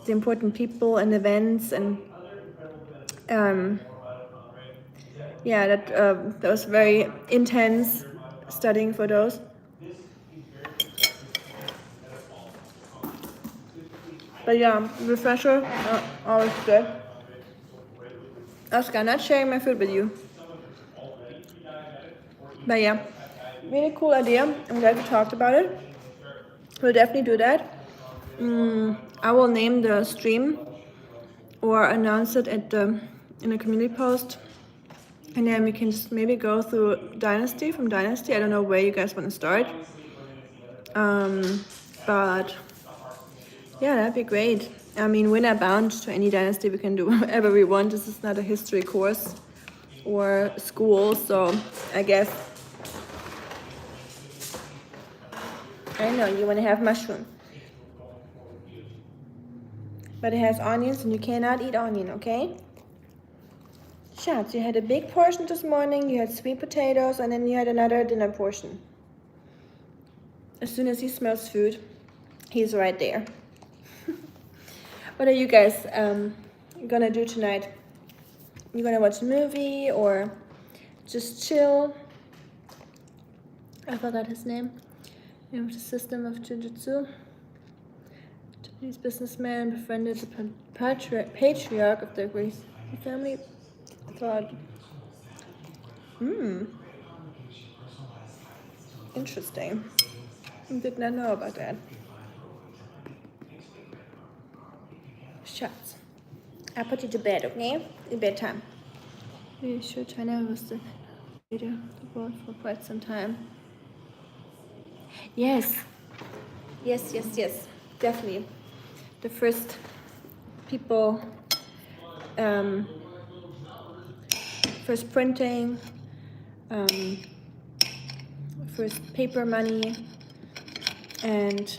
the important people and events, and um, yeah, that was very intense studying for those. But yeah, refresher, always good. Oscar, not sharing my food with you. But yeah, really cool idea. I'm glad we talked about it. We'll definitely do that. I will name the stream or announce it in a community post, and then we can just maybe go through Dynasty from Dynasty. I don't know where you guys want to start, but yeah, that'd be great. I mean, we're not bound to any dynasty. We can do whatever we want. This is not a history course or school, so I guess I know you want to have mushroom, but it has onions, and you cannot eat onion, okay? Schatz, you had a big portion this morning. You had sweet potatoes, and then you had another dinner portion. As soon as he smells food, he's right there. What are you guys gonna do tonight? You gonna watch a movie or just chill? I forgot his name. The system of jujutsu. Japanese businessman befriended the patriarch of the Greek family. I thought, interesting. I did not know about that. Shucks. I'll put you to bed, okay? It's bedtime. We sure China was the leader of the world for quite some time. Yes. Yes. Definitely. The first people, first printing, first paper money, and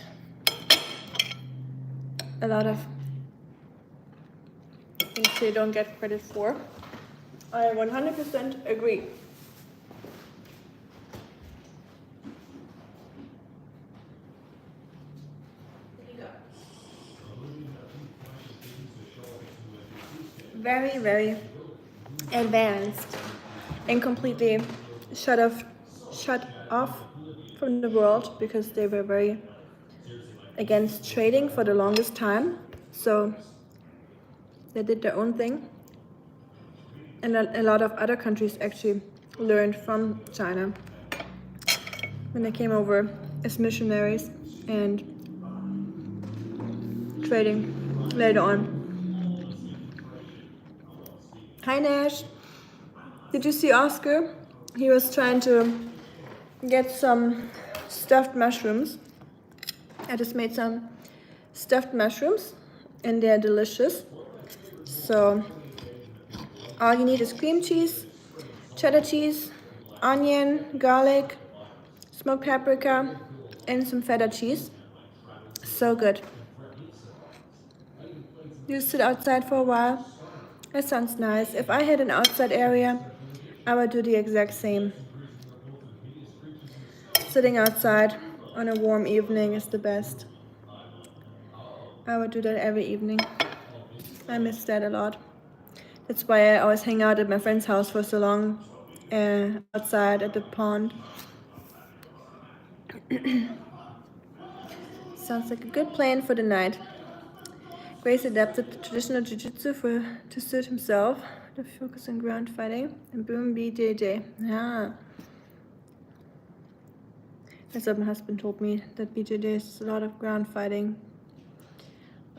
a lot of things they don't get credit for. I 100% agree. Very, very advanced and completely shut off from the world, because they were very against trading for the longest time. So they did their own thing. And a lot of other countries actually learned from China when they came over as missionaries and trading later on. Hi Nash, did you see Oscar? He was trying to get some stuffed mushrooms. I just made some stuffed mushrooms and they're delicious. So all you need is cream cheese, cheddar cheese, onion, garlic, smoked paprika, and some feta cheese. So good. You sit outside for a while. That sounds nice. If I had an outside area, I would do the exact same. Sitting outside on a warm evening is the best. I would do that every evening. I miss that a lot. That's why I always hang out at my friend's house for so long, outside at the pond. Sounds like a good plan for the night. Grace adapted the traditional jiu-jitsu to suit himself, to focus on ground fighting, and boom, BJJ. Yeah. That's what my husband told me, that BJJ is a lot of ground fighting.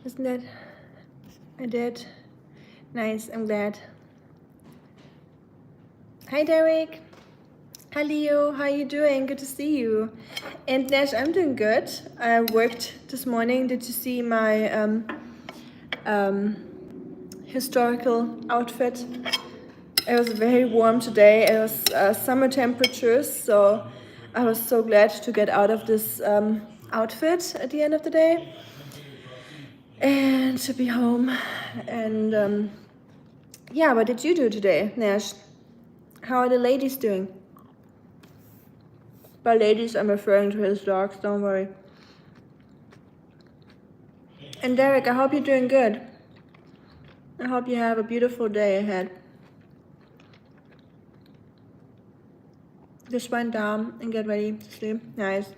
Isn't it? I did. Nice, I'm glad. Hi Derek. Hi Leo, how are you doing? Good to see you. And Nash, I'm doing good. I worked this morning. Did you see my historical outfit? It was very warm today. It was summer temperatures, so I was so glad to get out of this outfit at the end of the day and to be home. And yeah, what did you do today, Nash? How are the ladies doing? By ladies, I'm referring to his dogs, don't worry. And Derek, I hope you're doing good. I hope you have a beautiful day ahead. Just wind down and get ready to sleep. Nice.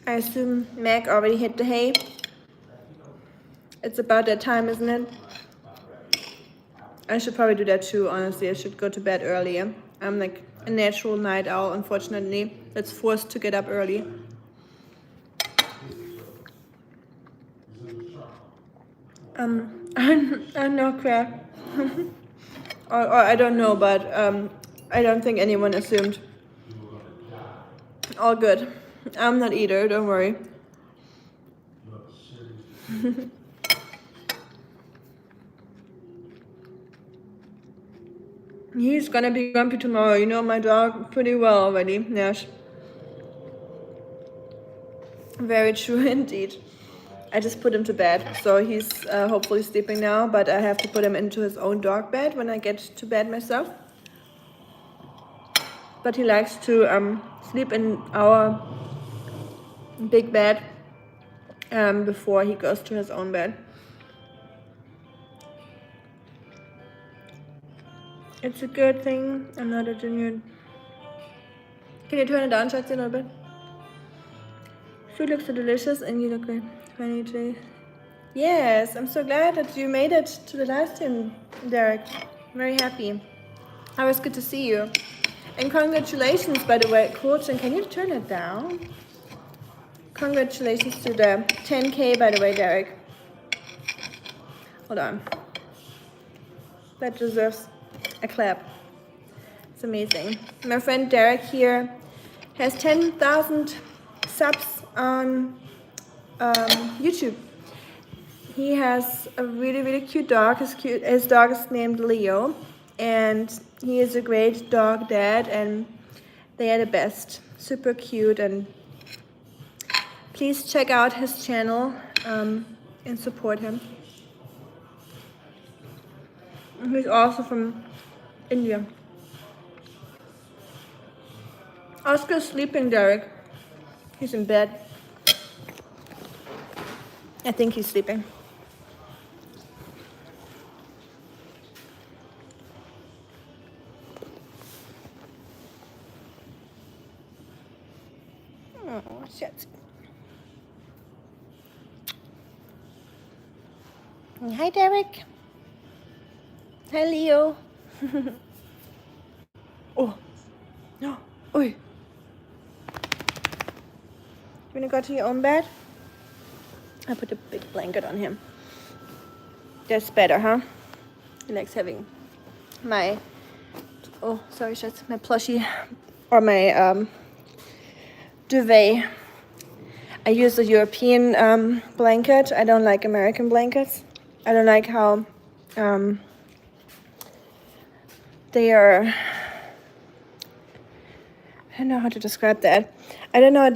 I assume Meg already hit the hay. It's about that time, isn't it? I should probably do that too, honestly. I should go to bed earlier. I'm like a natural night owl, unfortunately. That's forced to get up early. I know, crap. or I don't know, but I don't think anyone assumed. All good. I'm not either, don't worry. He's gonna be grumpy tomorrow. You know my dog pretty well already, Nash. Very true indeed. I just put him to bed, so he's hopefully sleeping now, but I have to put him into his own dog bed when I get to bed myself. But he likes to sleep in our big bed before he goes to his own bed. It's a good thing I'm not a junior. Can you turn it down, Schatzi, a little bit? Food looks so delicious and you look great. Funny today. Yes, I'm so glad that you made it to the live stream, Derek. Very happy. It was good to see you. And congratulations, by the way, Coach. And can you turn it down? Congratulations to the 10K, by the way, Derek. Hold on. That deserves a clap. It's amazing. My friend Derek here has 10,000 subs on YouTube. He has a really, really cute dog. His dog is named Leo, and he is a great dog dad, and they are the best. Super cute, and please check out his channel and support him. He's also from India. Oscar's sleeping, Derek. He's in bed. I think he's sleeping. Oh, shit. Hi, Derek. Hi, Leo. Oh. No. Oi. You wanna go to your own bed? I put a big blanket on him. That's better, huh? He likes having my, oh, sorry, Schatz, my plushie or my duvet. I use a European blanket. I don't like American blankets. I don't like how they are, I don't know how to describe that. I don't know how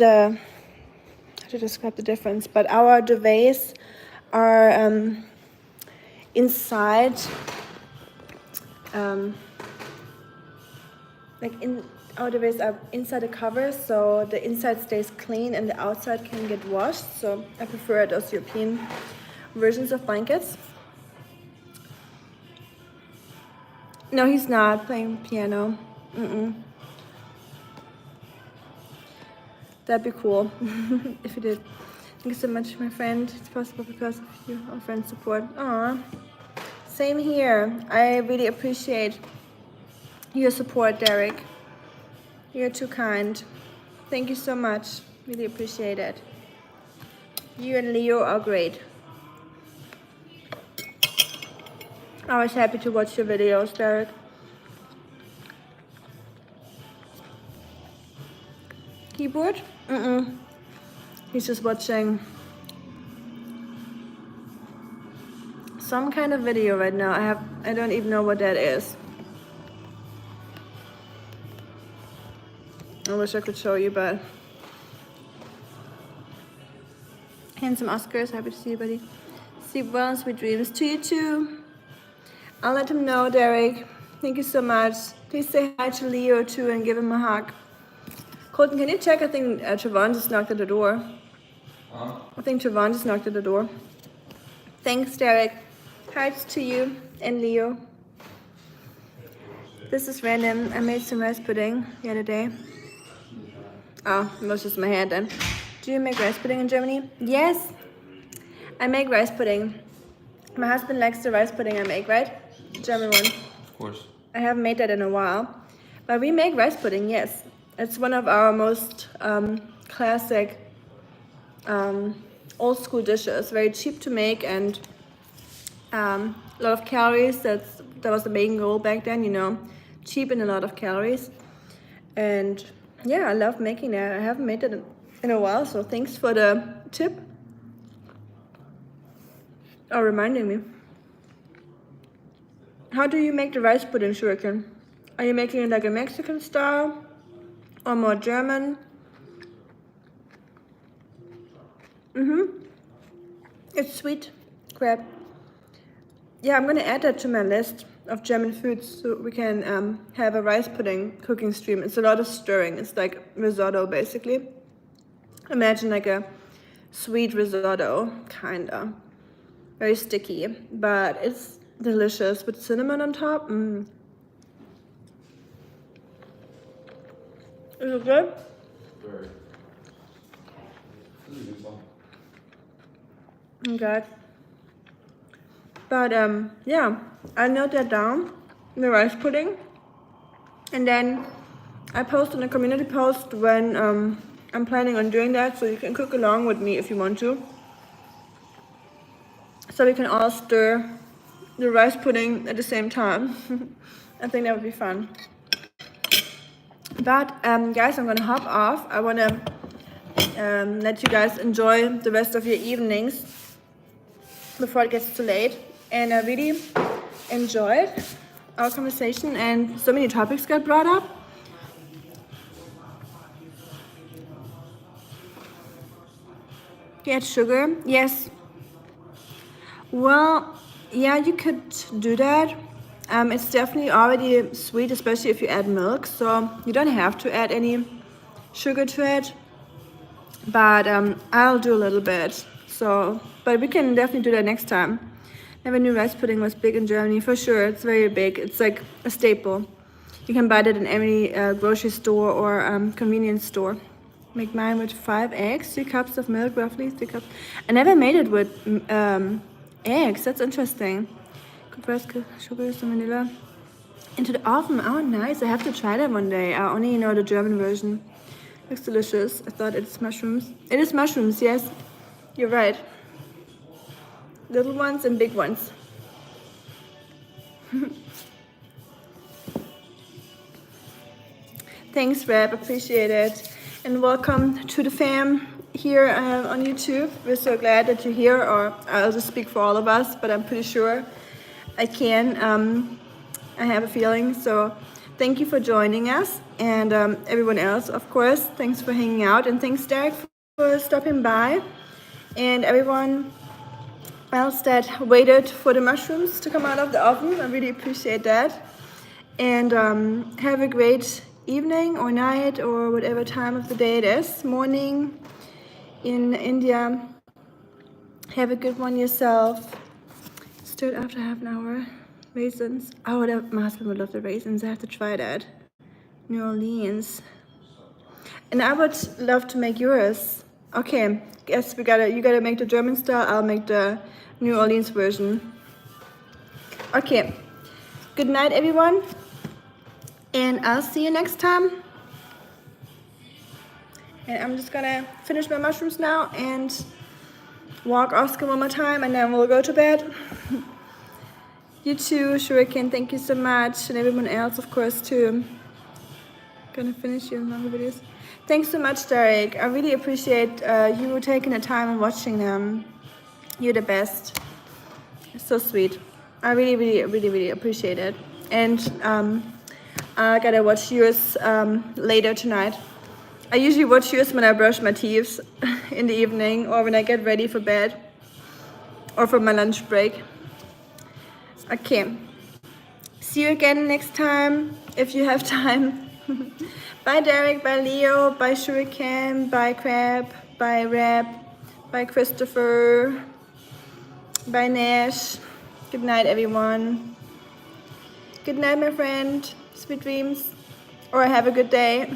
to describe the difference, but our duvets are inside, our duvets are inside the cover, so the inside stays clean and the outside can get washed. So I prefer those European versions of blankets. No, he's not playing piano. That'd be cool if he did. Thank you so much, my friend. It's possible because of you, our friend's support. Aw, same here. I really appreciate your support, Derek. You're too kind. Thank you so much. Really appreciate it. You and Leo are great. I was happy to watch your videos, Derek. Keyboard? He's just watching some kind of video right now. I don't even know what that is. I wish I could show you, but Handsome Oscars, happy to see you, buddy. Sleep well and sweet dreams to you too. I'll let him know, Derek. Thank you so much. Please say hi to Leo too and give him a hug. Colton, can you check? I think Trevon just knocked at the door. I think Trevon just knocked at the door. Thanks, Derek. Hearts to you and Leo. This is random. I made some rice pudding the other day. Oh, it was just my hand then. Do you make rice pudding in Germany? Yes, I make rice pudding. My husband likes the rice pudding I make, right? German one. Of course. I haven't made that in a while. But we make rice pudding, yes. It's one of our most classic old school dishes. Very cheap to make and a lot of calories. That was the main goal back then, you know. Cheap and a lot of calories. And yeah, I love making that. I haven't made it in a while, so thanks for the tip. Oh, reminding me. How do you make the rice pudding, Shuriken? Are you making it like a Mexican style or more German? It's sweet crab. Yeah, I'm gonna add that to my list of German foods so we can have a rice pudding cooking stream. It's a lot of stirring. It's like risotto basically. Imagine like a sweet risotto, kinda. Very sticky, but it's delicious with cinnamon on top. Is it good? Very. This is a good song. Okay. But yeah, I note that down, the rice pudding. And then I post on a community post when I'm planning on doing that, so you can cook along with me if you want to. So we can all stir the rice pudding at the same time. I think that would be fun. But guys, I'm gonna hop off. I wanna let you guys enjoy the rest of your evenings before it gets too late. And I really enjoyed our conversation and so many topics got brought up. Get sugar? Yes. Well, yeah, you could do that. It's definitely already sweet, especially if you add milk. So you don't have to add any sugar to it. But I'll do a little bit. So, but we can definitely do that next time. Never knew rice pudding was big in Germany. For sure, it's very big. It's like a staple. You can buy that in any grocery store or convenience store. Make mine with 5 eggs, 3 cups of milk, roughly 3 cups. I never made it with eggs. That's interesting. Compressed sugar, some vanilla. Into the oven. Oh, nice. I have to try that one day. I only know the German version. Looks delicious. I thought it's mushrooms. It is mushrooms, yes. You're right. Little ones and big ones. Thanks, Reb. Appreciate it. And welcome to the fam here on YouTube. We're so glad that you're here, or I'll just speak for all of us, but I'm pretty sure I can. I have a feeling. So thank you for joining us. And everyone else, of course, thanks for hanging out. And thanks, Derek, for stopping by. And everyone else that waited for the mushrooms to come out of the oven. I really appreciate that. And have a great evening or night or whatever time of the day it is. Morning in India. Have a good one yourself. Stirred after half an hour. Raisins. Oh, my husband would love the raisins. I have to try that. New Orleans. And I would love to make yours. Okay, guess you gotta make the German style. I'll make the New Orleans version. Okay. Good night, everyone. And I'll see you next time. And I'm just gonna finish my mushrooms now and walk Oscar one more time, and then we'll go to bed. You too, Shuriken, thank you so much. And everyone else, of course, too. Gonna finish your longer videos. Thanks so much, Derek. I really appreciate you taking the time and watching them. You're the best. It's so sweet. I really appreciate it. And I gotta watch yours later tonight. I usually watch yours when I brush my teeth in the evening or when I get ready for bed or for my lunch break. Okay. See you again next time if you have time. Bye Derek, bye Leo, bye Shuriken, bye Crab, bye Rab, bye Christopher, bye Nash. Good night everyone. Good night my friend. Sweet dreams. Or have a good day.